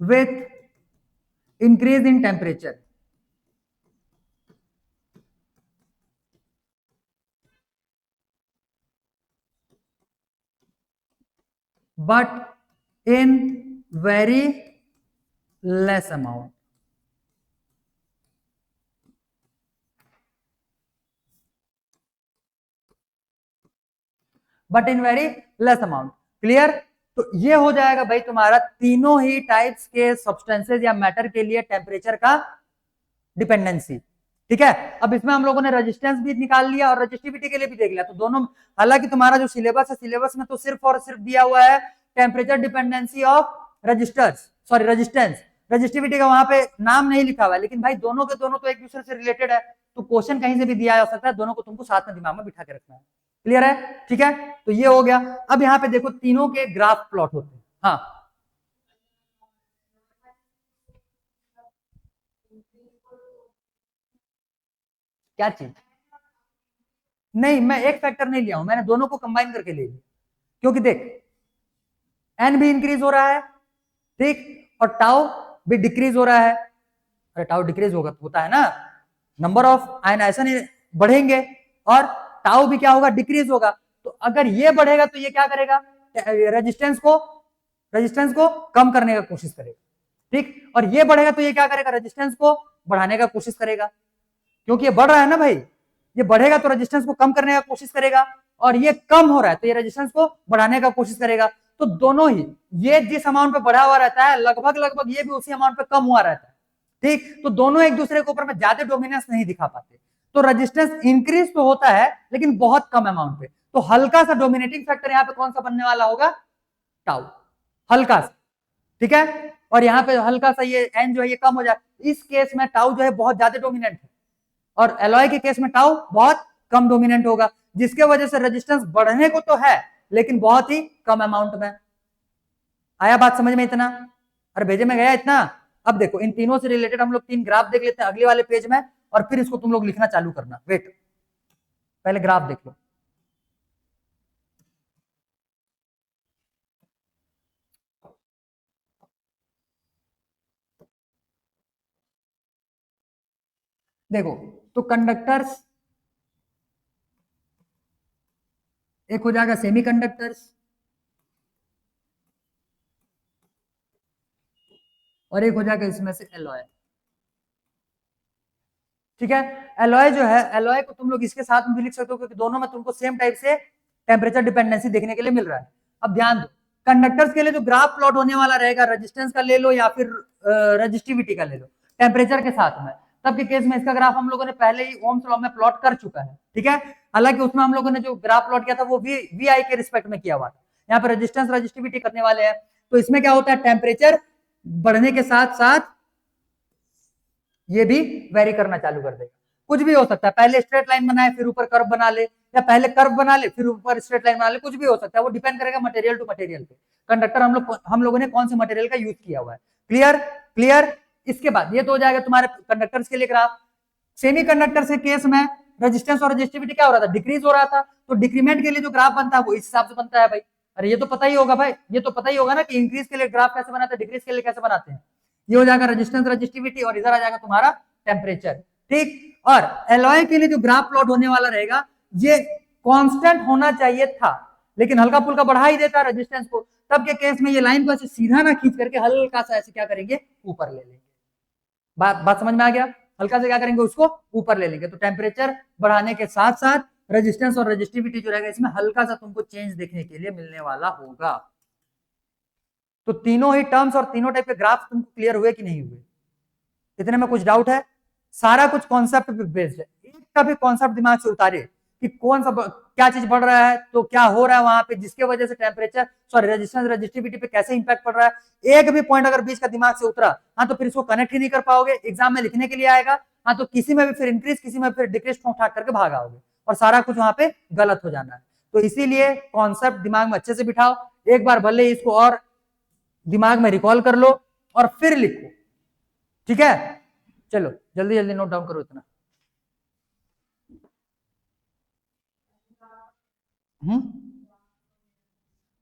with increase in temperature, but in very less amount. But in very less amount. Clear, तो ये हो जाएगा भाई तुम्हारा तीनों ही टाइप्स के सब्सटेंसेस या मैटर के लिए टेम्परेचर का डिपेंडेंसी। ठीक है, अब इसमें हम लोगों ने रेजिस्टेंस भी निकाल लिया और रेजिस्टिविटी के लिए भी देख लिया, तो दोनों, हालांकि तुम्हारा जो सिलेबस है, सिलेबस में तो सिर्फ और सिर्फ दिया हुआ है temperature dependency of resistors, sorry resistance, resistivity का वहां पे नाम नहीं लिखा हुआ है, लेकिन भाई दोनों के दोनों तो एक दूसरे से रिलेटेड है, तो क्वेश्चन कहीं से भी दिया जा सकता है, दोनों को तुमको साथ में दिमाग में बिठा के रखना है। क्लियर है? ठीक है, तो ये हो गया। अब यहाँ पे देखो तीनों के ग्राफ प्लॉट होते हैं। हाँ, क्या चीज? नहीं, मैं एक फैक्टर नहीं लिया हूं, मैंने दोनों को कंबाइन करके ले लिया, क्योंकि देख एन भी इंक्रीज हो रहा है, ठीक, और टाउ भी डिक्रीज हो रहा है। अरे टाउ डिक्रीज होगा तो होता है ना, नंबर ऑफ आयनाइजेशन बढ़ेंगे और टाउ भी क्या होगा? डिक्रीज होगा। तो अगर ये बढ़ेगा तो ये क्या करेगा? रेजिस्टेंस को कम करने का कोशिश करेगा। ठीक, और ये बढ़ेगा तो ये क्या करेगा? रेजिस्टेंस को बढ़ाने का कोशिश करेगा, क्योंकि ये बढ़ रहा है ना भाई, ये बढ़ेगा तो रेजिस्टेंस को कम करने का कोशिश करेगा, और ये कम हो रहा है तो ये रेजिस्टेंस को बढ़ाने का कोशिश करेगा। तो दोनों ही, ये जिस अमाउंट पे बढ़ा हुआ रहता है लगभग लगभग ये भी उसी अमाउंट पे कम हुआ रहता है, ठीक। तो दोनों एक दूसरे के ऊपर में ज्यादा डोमिनेंस नहीं दिखा पाते, तो रेजिस्टेंस इंक्रीज तो होता है लेकिन बहुत कम अमाउंट पे। तो हल्का सा डोमिनेटिंग फैक्टर यहाँ पे कौन सा बनने वाला होगा, टाउ, हल्का सा, ठीक है। और यहाँ पे हल्का सा ये एन जो है ये कम हो जाए, इस केस में टाउ जो है बहुत ज्यादा डोमिनेंट है, और एलॉय के केस में टाउ बहुत कम डोमिनेंट होगा, जिसके वजह से रेजिस्टेंस बढ़ने को तो है लेकिन बहुत ही कम अमाउंट में। आया बात समझ में इतना, अरे भेजे में गया इतना। अब देखो इन तीनों से रिलेटेड हम लोग 3 ग्राफ देख लेते हैं अगले वाले पेज में, और फिर इसको तुम लोग लिखना चालू करना। वेट, पहले ग्राफ देख लो। देखो तो कंडक्टर्स, एक हो जाएगा सेमी कंडक्टर्स और एक हो जाएगा इसमें से एलॉय, ठीक है। एलॉय जो है, एलॉय को तुम लोग इसके साथ में भी लिख सकते हो क्योंकि दोनों में तुमको सेम टाइप से टेम्परेचर डिपेंडेंसी देखने के लिए मिल रहा है। अब ध्यान दो, कंडक्टर्स के लिए जो ग्राफ प्लॉट होने वाला रहेगा, रेजिस्टेंस का ले लो या फिर रेजिस्टिविटी का ले लो, टेम्परेचर के साथ में, तब के केस में इसका ग्राफ हम लोगों ने पहले ही ओम्स लॉ में प्लॉट कर चुका है, ठीक है। हालांकि उसमें हम लोगों ने जो ग्राफ प्लॉट किया था वो वी आई के रिस्पेक्ट में किया हुआ था, यहाँ पे रेजिस्टेंस रेजिस्टिविटी करने वाले हैं। तो इसमें क्या होता है, टेम्परेचर बढ़ने के साथ साथ ये भी वेरी करना चालू कर देगा। कुछ भी हो सकता है, पहले स्ट्रेट लाइन बनाए फिर ऊपर कर्व बना ले, या पहले कर्व बना ले फिर ऊपर स्ट्रेट लाइन बना ले, कुछ भी हो सकता है, वो डिपेंड करेगा मटेरियल टू मटेरियल पे, कंडक्टर हम लोगों ने कौन से मटेरियल का यूज किया हुआ है। Clear clear. इसके बाद ये तो हो जाएगा तुम्हारे कंडक्टर्स के लिए ग्राफ। सेमी कंडक्टर के केस में रेजिस्टेंस और रेजिस्टिविटी क्या हो रहा था, डिक्रीज हो रहा था, तो डिक्रीमेंट के लिए जो ग्राफ बनता है वो इस हिसाब से बनता है भाई। अरे ये तो पता ही होगा भाई, ये तो पता ही होगा ना कि इंक्रीज के लिए ग्राफ कैसे बनाते हैं, डिक्रीज के लिए कैसे बनाते हैं। ये हो जाएगा रेजिस्टेंस रेजिस्टिविटी और इधर आ जाएगा तुम्हारा टेम्परेचर, ठीक। और एलॉय के लिए जो ग्राफ प्लॉट होने वाला रहेगा ये कांस्टेंट होना चाहिए था, लेकिन हल्का फुल्का बढ़ा ही देता रेजिस्टेंस को, तब के केस में ये लाइन को ऐसे सीधा ना खींच करके हल्का सा ऐसे क्या करेंगे, ऊपर ले लेंगे। बात समझ में आ गया, हल्का से क्या करेंगे, उसको ऊपर ले लेंगे। तो टेम्परेचर बढ़ाने के साथ साथ रेजिस्टेंस और रेजिस्टिविटी जो रहेगा इसमें हल्का सा तुमको चेंज देखने के लिए मिलने वाला होगा। तो तीनों ही टर्म्स और तीनों टाइप के ग्राफ तुमको क्लियर हुए कि नहीं हुए, इतने में कुछ डाउट है? सारा कुछ कॉन्सेप्ट पे बेस्ड है, एक का भी कॉन्सेप्ट दिमाग से उतारे कि कौन सा क्या चीज बढ़ रहा है तो क्या हो रहा है वहां पे, जिसके वजह से टेम्परेचर सॉरी रेजिस्टेंस रेजिस्टिविटी पे कैसे इंपैक्ट पड़ रहा है। एक भी पॉइंट अगर बीच का दिमाग से उतरा, हाँ तो फिर इसको कनेक्ट ही नहीं कर पाओगे, एग्जाम में लिखने के लिए आएगा, हाँ तो किसी में भी फिर इंक्रीज किसी में फिर डिक्रीज ठोक ठाक करके भाग आओगे और सारा कुछ वहां पे गलत हो जाना है। तो इसीलिए कॉन्सेप्ट दिमाग में अच्छे से बिठाओ, एक बार भले इसको और दिमाग में रिकॉल कर लो और फिर लिखो, ठीक है। चलो जल्दी जल्दी नोट डाउन करो इतना।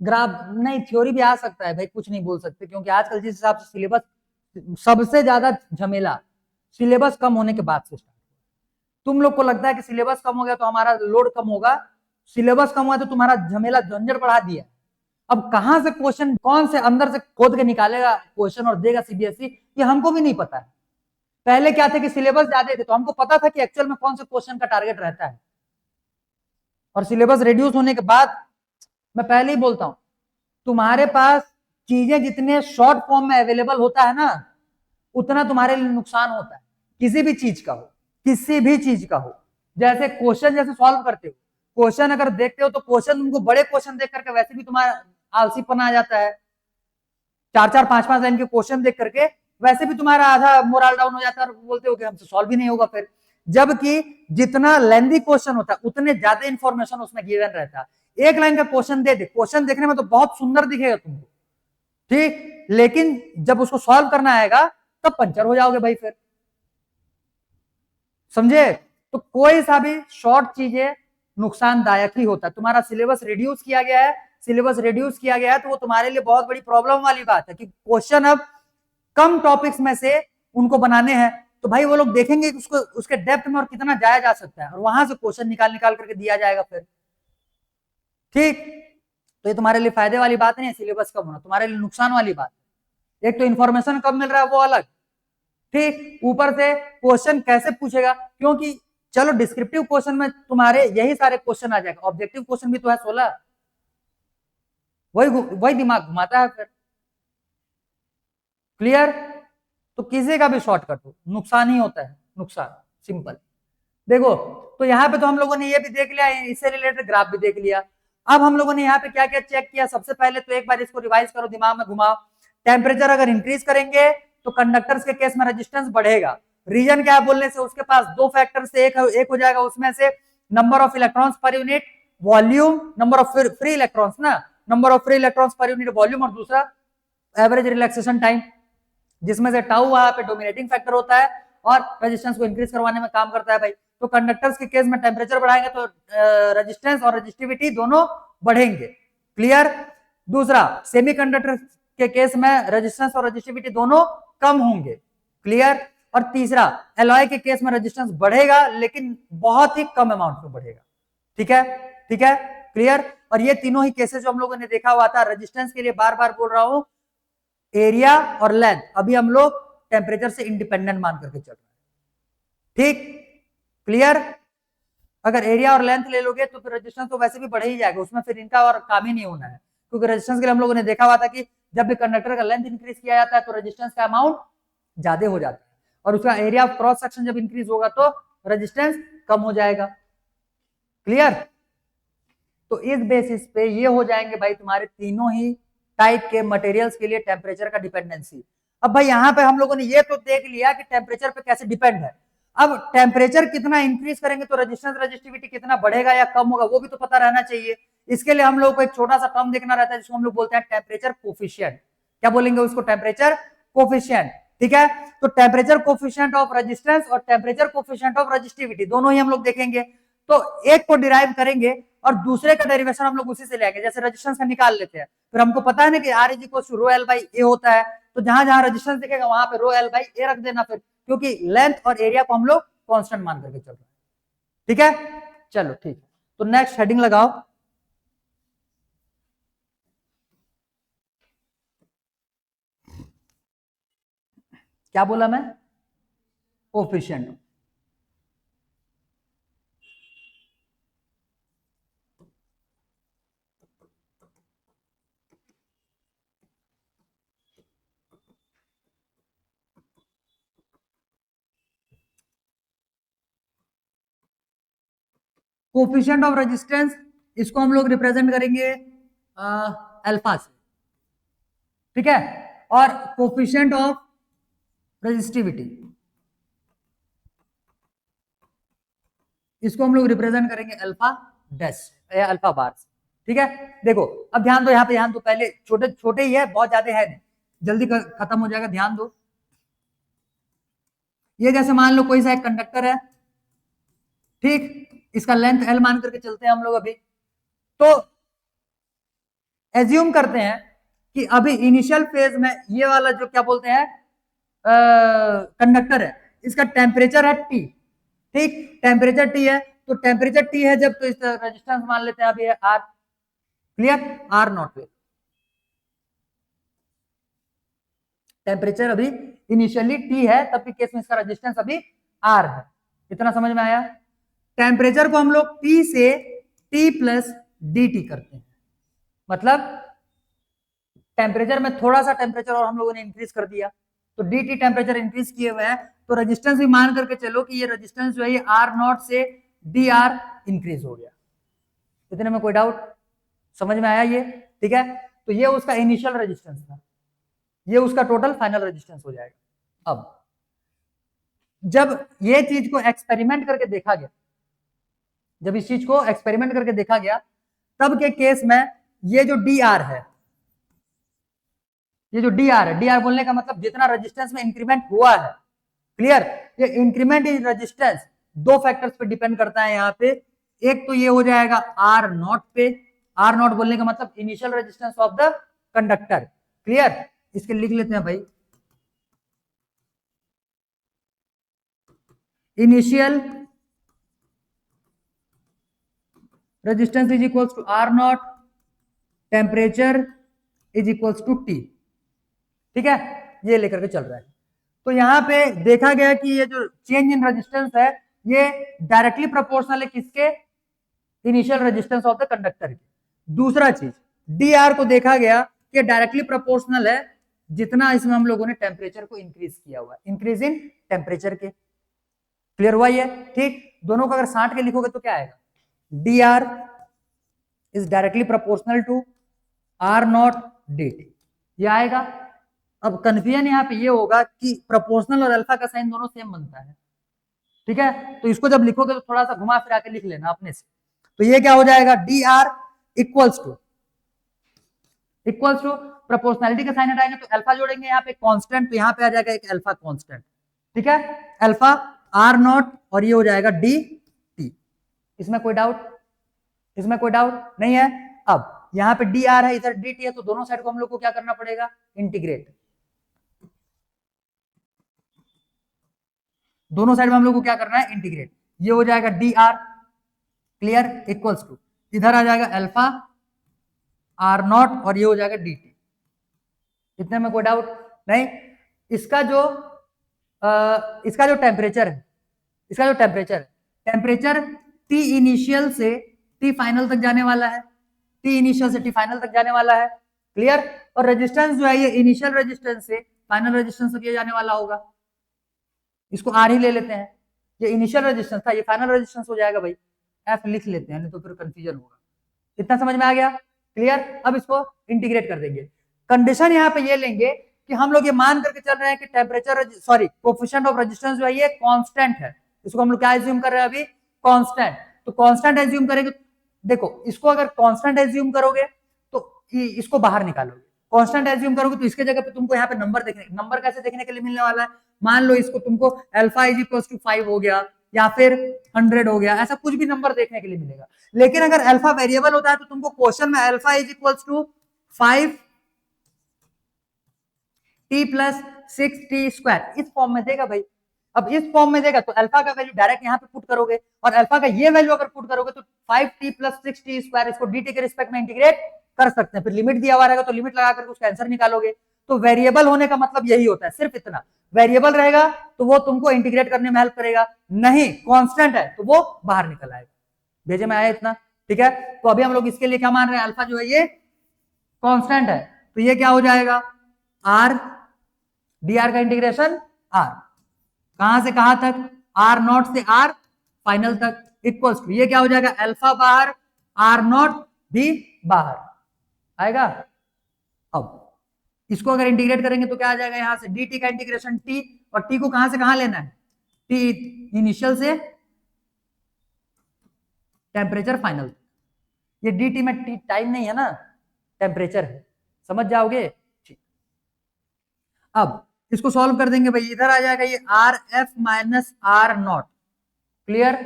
ग्राफ नहीं, थ्योरी भी आ सकता है भाई, कुछ नहीं बोल सकते क्योंकि आजकल जिस हिसाब से सिलेबस, सबसे ज्यादा झमेला सिलेबस कम होने के बाद से स्टार्ट। तुम लोग को लगता है कि सिलेबस कम हो गया तो हमारा लोड कम होगा, सिलेबस कम हुआ तो तुम्हारा झमेला झंझट बढ़ा दिया। अब कहां से क्वेश्चन कौन से अंदर से खोद के निकालेगा क्वेश्चन और देगा सीबीएसई, ये हमको भी नहीं पता है। पहले क्या थे कि सिलेबस ज्यादा थे तो हमको पता था कि एक्चुअल में कौन से क्वेश्चन का टारगेट रहता है, और सिलेबस रिड्यूस होने के बाद मैं पहले ही बोलता हूं, तुम्हारे पास चीजें जितने शॉर्ट फॉर्म में अवेलेबल होता है ना, उतना तुम्हारे लिए नुकसान होता है, किसी भी चीज का हो, किसी भी चीज का हो। जैसे क्वेश्चन जैसे सॉल्व करते हो, क्वेश्चन अगर देखते हो तो क्वेश्चन तुमको बड़े क्वेश्चन देख करके वैसे भी तुम्हारा आलसीपना आ जाता है, 4-4 5-5 लाइन के क्वेश्चन देख करके वैसे भी तुम्हारा आधा मोरल डाउन हो जाता है और बोलते हो कि हमसे सॉल्व भी नहीं होगा फिर। जबकि जितना लेंदी क्वेश्चन होता है उतने ज्यादा इंफॉर्मेशन उसमें गिवन रहता है। एक लाइन का क्वेश्चन दे दे, क्वेश्चन देखने में तो बहुत सुंदर दिखेगा तुमको, ठीक, लेकिन जब उसको सॉल्व करना आएगा तब पंचर हो जाओगे भाई फिर, समझे। तो कोई सा भी शॉर्ट चीजें नुकसानदायक ही होता है। तुम्हारा सिलेबस रिड्यूस किया गया है, सिलेबस रिड्यूस किया गया है तो वो तुम्हारे लिए बहुत बड़ी प्रॉब्लम वाली बात है कि क्वेश्चन अब कम टॉपिक्स में से उनको बनाने हैं, तो भाई वो लोग देखेंगे कि उसको उसके डेप्थ में और कितना जाया जा सकता है, और वहां से क्वेश्चन निकाल निकाल करके दिया जाएगा फिर, ठीक। तो ये तुम्हारे लिए फायदे वाली बात नहीं है सिलेबस कम होना, तुम्हारे लिए नुकसान वाली बात है। एक तो इन्फॉर्मेशन कम मिल रहा है वो अलग, ठीक, ऊपर से क्वेश्चन कैसे पूछेगा, क्योंकि चलो डिस्क्रिप्टिव क्वेश्चन में तुम्हारे यही सारे क्वेश्चन आ जाएगा, ऑब्जेक्टिव क्वेश्चन भी तो है 16, वही दिमाग घुमाता है फिर। क्लियर? तो किसी का भी शॉर्टकट हो नुकसान ही होता है, नुकसान, सिंपल। देखो, तो यहाँ पे तो हम लोगों ने ये भी देख लिया, इससे रिलेटेड ग्राफ भी देख लिया। अब हम लोगों ने यहाँ पे क्या क्या चेक किया? सबसे पहले तो एक बार इसको रिवाइज करो, दिमाग में घुमाओ। टेम्परेचर अगर इंक्रीज करेंगे तो कंडक्टर्स के केस में रेजिस्टेंस बढ़ेगा। रीजन क्या है बोलने से? उसके पास दो फैक्टर से एक हो जाएगा, उसमें से number of electrons per unit volume, number of free electrons ना, number of free electrons per unit volume, और दूसरा एवरेज रिलैक्सेशन टाइम, जिसमें से टाउ वहां पे डोमिनेटिंग फैक्टर होता है और रेजिस्टेंस को इंक्रीज करवाने में काम करता है भाई। तो कंडक्टर्स के केस में टेम्परेचर बढ़ाएंगे तो रेजिस्टेंस और रेजिस्टिविटी दोनों बढ़ेंगे। क्लियर? दूसरा, सेमीकंडक्टर के केस में रेजिस्टेंस और रेजिस्टिविटी दोनों कम होंगे। क्लियर? और तीसरा, एलॉय के केस में रेजिस्टेंस बढ़ेगा लेकिन बहुत ही कम अमाउंट में बढ़ेगा। ठीक है? ठीक है? क्लियर? और ये तीनों ही केसेस जो हम लोगों ने देखा हुआ था, रेजिस्टेंस के लिए बार बार बोल रहा हूं, एरिया और लेंथ अभी हम लोग टेम्परेचर से इंडिपेंडेंट मान करके चल रहे हैं। ठीक? क्लियर? अगर एरिया और लेंथ ले लोगे तो फिर रेजिस्टेंस तो वैसे भी बढ़ ही जाएगा, उसमें फिर इनका और काम ही नहीं होना है, क्योंकि रेजिस्टेंस के लिए हम लोगों ने देखा हुआ था कि जब भी कंडक्टर का लेंथ इंक्रीज किया जाता है तो रेजिस्टेंस का अमाउंट ज्यादा हो जाता है, और उसका एरिया ऑफ क्रॉस सेक्शन जब इंक्रीज होगा तो रेजिस्टेंस कम हो जाएगा। क्लियर? तो इस बेसिस पे ये हो जाएंगे भाई तुम्हारे तीनों ही टाइप के मटेरियल्स के लिए टेम्परेचर का डिपेंडेंसी। अब भाई यहाँ पे हम लोगों ने ये तो देख लिया कि टेम्परेचर पे कैसे डिपेंड है। अब टेम्परेचर कितना इंक्रीज करेंगे तो रेजिस्टेंस रेजिस्टिविटी कितना बढ़ेगा या कम होगा वो भी तो पता रहना चाहिए। इसके लिए हम लोग को एक छोटा सा टर्म देखना रहता है जिसको हम लोग बोलते हैं टेम्परेचर कोफिशिएंट। क्या बोलेंगे उसको? Temperature coefficient. ठीक है? तो टेम्परेचर कोफिशिएंट ऑफ रेजिस्टेंस और टेम्परेचर कोफिशिएंट ऑफ रेजिस्टिविटी दोनों ही हम लोग देखेंगे। तो एक को डिराइव करेंगे और दूसरे का डेरिवेशन हम लोग उसी से लेंगे। जैसे रेजिस्टेंस का निकाल लेते हैं, फिर हमको पता है ना कि R is equal to rho L by A होता है, तो जहां जहां रेजिस्टेंस दिखेगा वहां पे रो एल बाई ए रख देना फिर, क्योंकि लेंथ और एरिया को हम लोग कांस्टेंट मान करके चल रहे हैं। ठीक है? चलो ठीक है, तो नेक्स्ट हेडिंग लगाओ। क्या बोला मैं? कोफिशिएंट। कोफिशिएंट ऑफ रेजिस्टेंस, इसको हम लोग रिप्रेजेंट करेंगे अल्फा से। ठीक है? और कोफिशिएंट ऑफ रेजिस्टिविटी, इसको हम लोग रिप्रेजेंट करेंगे अल्फा डैश या अल्फा बार। ठीक है? देखो अब ध्यान दो, यहाँ पे ध्यान दो, पहले छोटे छोटे ही है, बहुत ज्यादा है नहीं, जल्दी खत्म हो जाएगा, ध्यान दो। ये जैसे मान लो कोई सा एक कंडक्टर है, ठीक, इसका लेंथ एल मान करके चलते हैं हम लोग अभी। तो एज्यूम करते हैं कि अभी इनिशियल फेज में ये वाला जो क्या बोलते हैं कंडक्टर है, इसका टेम्परेचर है टी। ठीक, टेम्परेचर टी है, तो टेम्परेचर टी है जब, तो इस रेजिस्टेंस मान लेते हैं अभी आर। क्लियर? आर नॉट पे टेम्परेचर अभी इनिशियली टी है, तब के केस में इसका रेजिस्टेंस अभी आर है। इतना समझ में आया? टेम्परेचर को हम लोग टी से टी प्लस डी टी करते हैं, मतलब टेम्परेचर में थोड़ा सा टेम्परेचर और हम लोगों ने इंक्रीज कर दिया, तो डी टी टेम्परेचर इंक्रीज किए हुए हैं, तो रेजिस्टेंस भी मान करके चलो कि ये रेजिस्टेंस जो है ये आर नॉट से डी आर इंक्रीज हो गया। इतने में कोई डाउट? समझ में आया ये? ठीक है? तो ये उसका इनिशियल रेजिस्टेंस था, ये उसका टोटल फाइनल रेजिस्टेंस हो जाएगा। अब जब ये चीज को एक्सपेरिमेंट करके देखा गया, जब इस चीज को एक्सपेरिमेंट करके देखा गया, तब के केस में ये जो डी आर है, ये जो डी आर है, डी आर बोलने का मतलब जितना रेजिस्टेंस में इंक्रीमेंट हुआ है। क्लियर? ये इंक्रीमेंट इन रेजिस्टेंस दो फैक्टर्स पे डिपेंड करता है यहाँ पे। एक तो ये हो जाएगा आर नॉट पे, आर नॉट बोलने का मतलब initial resistance of the conductor. Clear? इसके लिख लेते हैं भाई, initial resistance is equals to R naught, temperature is equals to T. ठीक है? ये लेकर के चल रहा है। तो यहां पे देखा गया कि ये जो चेंज इन रेजिस्टेंस है ये डायरेक्टली प्रोपोर्शनल है किसके? Initial resistance of the conductor की। दूसरा चीज, डी आर को देखा गया कि डायरेक्टली प्रोपोर्शनल है जितना इसमें हम लोगों ने टेम्परेचर को इंक्रीज किया हुआ है, इंक्रीज इन टेम्परेचर के। क्लियर हुआ ये? ठीक, दोनों को अगर 60 के लिखोगे तो क्या आएगा, d R is directly proportional to R naught d T, ये आएगा। अब कन्फ्यूजन यहाँ पे ये होगा कि प्रोपोर्शनल और अल्फा का साइन दोनों सेम बनता है, ठीक है, तो इसको जब लिखोगे तो थोड़ा सा घुमा फिरा के लिख लेना अपने से। तो ये क्या हो जाएगा, d R equals to proportionality का साइन हटाएंगे तो अल्फा जोड़ेंगे यहाँ पे कांस्टेंट, तो यहाँ पे आ जाएगा एक अल्फा कांस्टेंट, ठीक है, अल्फा आर नॉट और ये हो जाएगा डी टी। इसमें कोई डाउट, इसमें कोई डाउट नहीं है। अब यहाँ पे डी आर है, इधर डी टी है, तो दोनों साइड को हम लोग को क्या करना पड़ेगा, इंटीग्रेट। दोनों साइड में हम लोग को क्या करना है, इंटीग्रेट। ये हो जाएगा d R, clear, equals to इधर आ जाएगा अल्फा आर नॉट और ये हो जाएगा डी टी। इतने में कोई डाउट नहीं। इसका जो टेम्परेचर है, इसका जो टेम्परेचर टी इनिशियल से टी फाइनल तक जाने वाला है, टी इनिशियल से टी फाइनल तक जाने वाला है, क्लियर। और रेजिस्टेंस जो है ये इनिशियल रेजिस्टेंस से फाइनल रेजिस्टेंस तक ये जाने वाला होगा, इसको आर ही ले लेते हैं। ये इनिशियल रेजिस्टेंस था, ये फाइनल रेजिस्टेंस हो जाएगा भाई, एफ लिख लेते हैं, नहीं तो फिर कंफ्यूजन होगा। इतना समझ में आ गया, क्लियर। अब इसको इंटीग्रेट कर देंगे। कंडीशन यहाँ पे ये लेंगे कि हम लोग ये मान करके चल रहे हैं कि टेम्परेचर कोएफिशिएंट ऑफ रेजिस्टेंस जो है ये कांस्टेंट है। इसको हम लोग क्या एज्यूम कर रहे हैं अभी, कांस्टेंट। तो कांस्टेंट एज्यूम करेंगे, देखो इसको अगर कांस्टेंट एज्यूम करोगे तो इसको बाहर निकालोगे, कांस्टेंट एज्यूम करोगे तो इसके जगह पे तुमको यहाँ पे नंबर कैसे देखने के लिए मिलने वाला है, मान लो इसको तुमको अल्फा इज इक्वल टू 5 हो गया या फिर 100 हो गया, ऐसा कुछ भी नंबर देखने के लिए मिलेगा। लेकिन अगर अल्फा वेरिएबल होता है तो तुमको क्वेश्चन में alpha is equal to 5 T plus 6 T square इस फॉर्म में देगा भाई। अब इस फॉर्म में देगा तो अल्फा का वैल्यू डायरेक्ट यहाँ पे पुट करोगे, और अल्फा का ये वैल्यू अगर पुट करोगे तो 5t प्लस 6t स्क्वायर, इसको dt के रिस्पेक्ट में इंटीग्रेट कर सकते हैं। फिर लिमिट दिया हुआ रहेगा तो लिमिट लगा करके उसका आंसर निकालोगे। तो वेरिएबल होने का मतलब यही होता है, सिर्फ इतना। वेरिएबल रहेगा तो वो तुमको इंटीग्रेट करने में हेल्प करेगा, नहीं कांस्टेंट है तो वो बाहर निकल आएगा। भेजे में आया इतना, ठीक है। तो अभी हम लोग इसके लिए क्या मान रहे हैं, अल्फा जो है ये कांस्टेंट है, तो ये क्या हो जाएगा, आर डी आर का इंटीग्रेशन आर, कहां से कहां तक, आर नॉट से आर फाइनल तक, इक्वल्स टू ये क्या हो जाएगा, अल्फा बाहर आर नॉट भी बाहर आएगा। अब इसको अगर इंटीग्रेट करेंगे तो क्या आ जाएगा, यहां से डी टी का इंटीग्रेशन टी, और टी को कहां से कहां लेना है, टी इनिशियल से टेम्परेचर फाइनल। ये डी टी में टी टाइम नहीं है ना, टेम्परेचर है, समझ जाओगे। ठीक, अब इसको सॉल्व कर देंगे भाई, इधर आ जाएगा ये R f minus R naught, clear.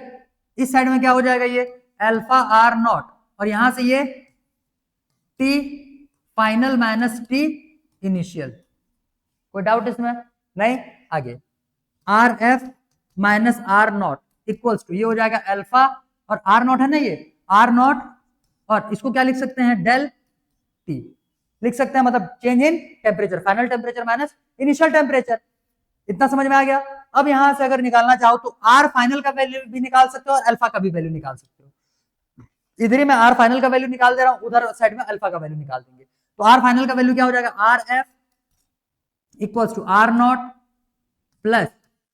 इस साइड में क्या हो जाएगा, ये अल्फा आर नॉट, और यहां से ये T final minus T initial. कोई डाउट इसमें नहीं। आगे R f minus R naught equals to ये हो जाएगा अल्फा, और आर नॉट है ना ये आर नॉट, और इसको क्या लिख सकते हैं, डेल टी लिख सकते हैं, मतलब change in temperature, final temperature minus initial temperature. इतना समझ में आ गया। अब यहां से अगर निकालना चाहो तो आर फाइनल का वैल्यू भी निकाल सकते हो और अल्फा का भी वैल्यू निकाल सकते हो। इधर ही मैं आर फाइनल का वैल्यू निकाल दे रहा हूं, उधर साइड में अल्फा का वैल्यू निकाल देंगे। तो आर फाइनल का वैल्यू क्या हो जाएगा, R f equals to R naught plus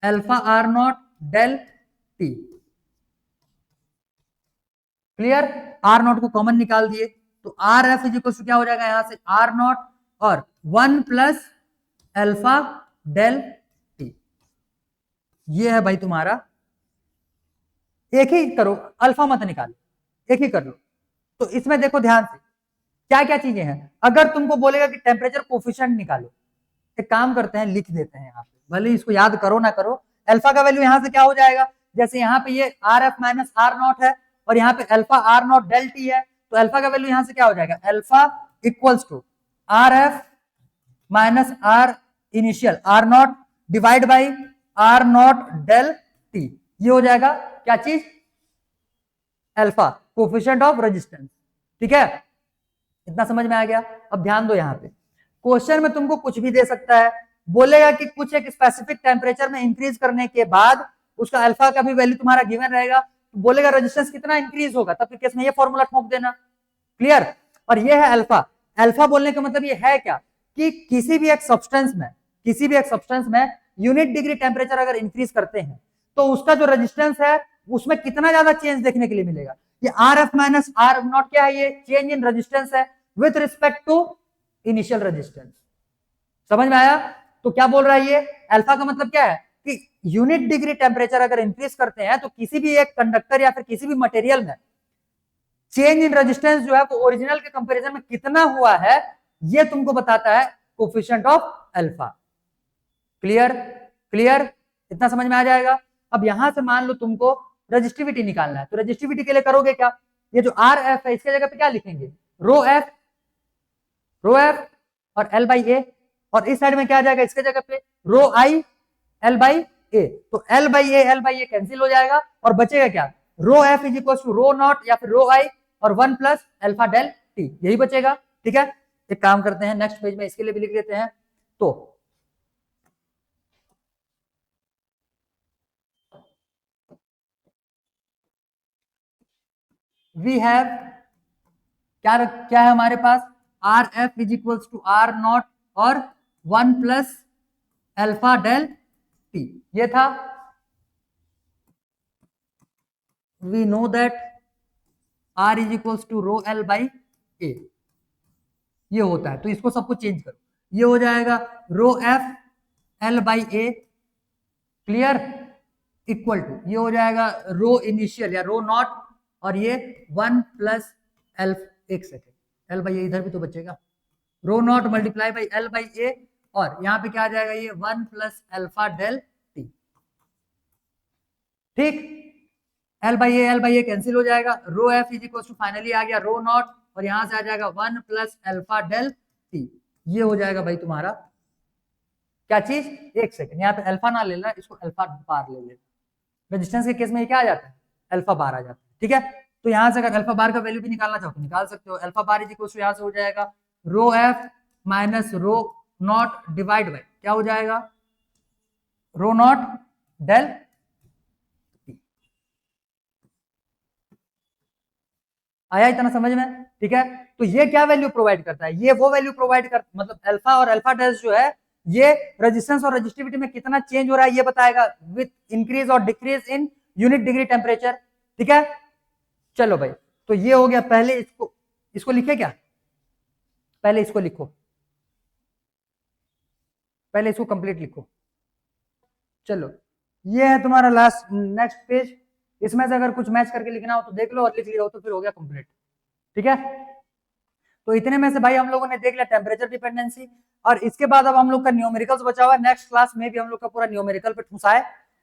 alpha R naught del T, clear. R naught को कॉमन निकाल दिए तो R F is equal to क्या हो जाएगा, यहां से आर नॉट और 1 प्लस अल्फा डेल टी। ये है भाई तुम्हारा, एक ही करो, अल्फा मत निकालो, एक ही कर लो। तो इसमें देखो ध्यान से क्या क्या चीजें हैं। अगर तुमको बोलेगा कि टेम्परेचर कोफिशिएंट निकालो, एक काम करते हैं लिख देते हैं यहाँ पे, भले इसको याद करो ना करो। अल्फा का वैल्यू यहां से क्या हो जाएगा, जैसे यहाँ पे ये R f minus R naught है और यहाँ पे alpha R naught del T है, तो अल्फा का वैल्यू यहां से क्या हो जाएगा, alpha equals to R f minus R initial R naught divide by R naught del T. ये हो जाएगा क्या चीज, अल्फा कोफिशिएंट ऑफ रेजिस्टेंस, ठीक है। इतना समझ में आ गया। अब ध्यान दो, यहाँ पे क्वेश्चन में तुमको कुछ भी दे सकता है, बोलेगा कि कुछ एक स्पेसिफिक टेम्परेचर में इंक्रीज करने के बाद उसका अल्फा का भी वैल्यू तुम्हारा गिवन रहेगा, तो बोलेगा रेजिस्टेंस कितना इंक्रीज होगा, तब के केस में ये फॉर्मूला ठोक देना, क्लियर। और ये है अल्फा। अल्फा बोलने का मतलब ये है क्या कि किसी भी एक सब्सटेंस में यूनिट डिग्री टेम्परेचर अगर इंक्रीज करते हैं तो उसका जो रेजिस्टेंस है उसमें कितना ज्यादा चेंज देखने के लिए मिलेगा। ये R f minus R naught क्या है, ये चेंज इन रेजिस्टेंस है with respect to initial resistance. समझ में आया? तो क्या बोल रहा है ये, अल्फा का मतलब क्या है कि यूनिट डिग्री टेम्परेचर अगर इंक्रीज करते हैं तो किसी भी एक कंडक्टर या फिर किसी भी मटेरियल में चेंज इन रेजिस्टेंस जो है वो ओरिजिनल के कंपैरिजन में कितना हुआ है, ये तुमको बताता है coefficient of alpha. Clear? Clear? इतना समझ में आ जाएगा। अब यहां से मान लो तुमको रेजिस्टिविटी निकालना है, तो रेजिस्टिविटी के लिए करोगे क्या, ये जो आर एफ है इसके जगह पे क्या लिखेंगे, रो एफ और एल बाई ए, और इस साइड में क्या आ जाएगा इसके जगह पे रो आई एल बाई ए। तो एल बाई ए कैंसिल हो जाएगा और बचेगा क्या, rho F is equal to rho naught या फिर रो आई और 1 प्लस अल्फा डेल टी, यही बचेगा। ठीक है, एक काम करते हैं नेक्स्ट पेज में इसके लिए भी लिख देते हैं। तो वी हैव क्या है हमारे पास, R F is equals to R naught और 1 प्लस अल्फा डेल टी, ये था। We know that R is equals to rho L by A, ये होता है। तो इसको सबको चेंज करो, ये हो जाएगा rho F L by A, clear, equal to ये हो जाएगा रो इनिशियल या रो नॉट और ये 1 प्लस एल, एक सेकेंड एल बाई ए इधर भी तो बचेगा, rho naught multiply by L by A और यहाँ पे क्या आ जाएगा ये 1 प्लस अल्फा डेल टी। ठीक, एल बाई ए कैंसिल हो जाएगा, rho F is equal to finally आ गया रो नॉट और यहां से आ जाएगा 1 प्लस अल्फा डेल टी, ये हो जाएगा भाई तुम्हारा क्या चीज, एक सेकंड यहाँ पे अल्फा ना ले लेना, इसको अल्फा बार ले लेना। रेजिस्टेंस के केस में ये क्या आ जाता है, अल्फा बार आ जाता है। ठीक है, तो यहां से अगर अल्फा बार का वैल्यू भी निकालना चाहो तो निकाल सकते हो। Alpha bar is equal to यहां से हो जाएगा rho F minus rho naught divide by क्या हो जाएगा, रो नॉट डेल टी। आया इतना समझ में? ठीक है, तो ये क्या वैल्यू प्रोवाइड करता है, ये वो वैल्यू प्रोवाइड कर, मतलब अल्फा और अल्फा डेल्स जो है ये रेजिस्टेंस और रेजिस्टिविटी में कितना चेंज हो रहा है ये बताएगा विथ इंक्रीज और decrease in unit degree temperature. ठीक है, चलो भाई, तो ये हो गया। पहले इसको लिखे क्या, पहले इसको लिखो, पहले इसको कंप्लीट लिखो। चलो ये है तुम्हारा लास्ट नेक्स्ट पेज, इसमें से अगर कुछ मैच करके लिखना हो तो देख लो और लिख लिया हो तो फिर हो गया कंप्लीट। ठीक है, तो इतने में से भाई हम लोगों ने देख लिया टेम्परेचर डिपेंडेंसी, और इसके बाद अब हम लोग का न्यूमेरिकल्स बचा हुआ है। नेक्स्ट क्लास में भी हम लोग का पूरा न्यूमेरिकल पे ठूसा है,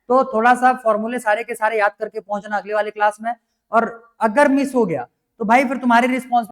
तो थोड़ा सा फॉर्मूले सारे के सारे याद करके पहुंचना अगले वाले क्लास में, और अगर मिस हो गया तो भाई फिर तुम्हारी रिस्पॉन्स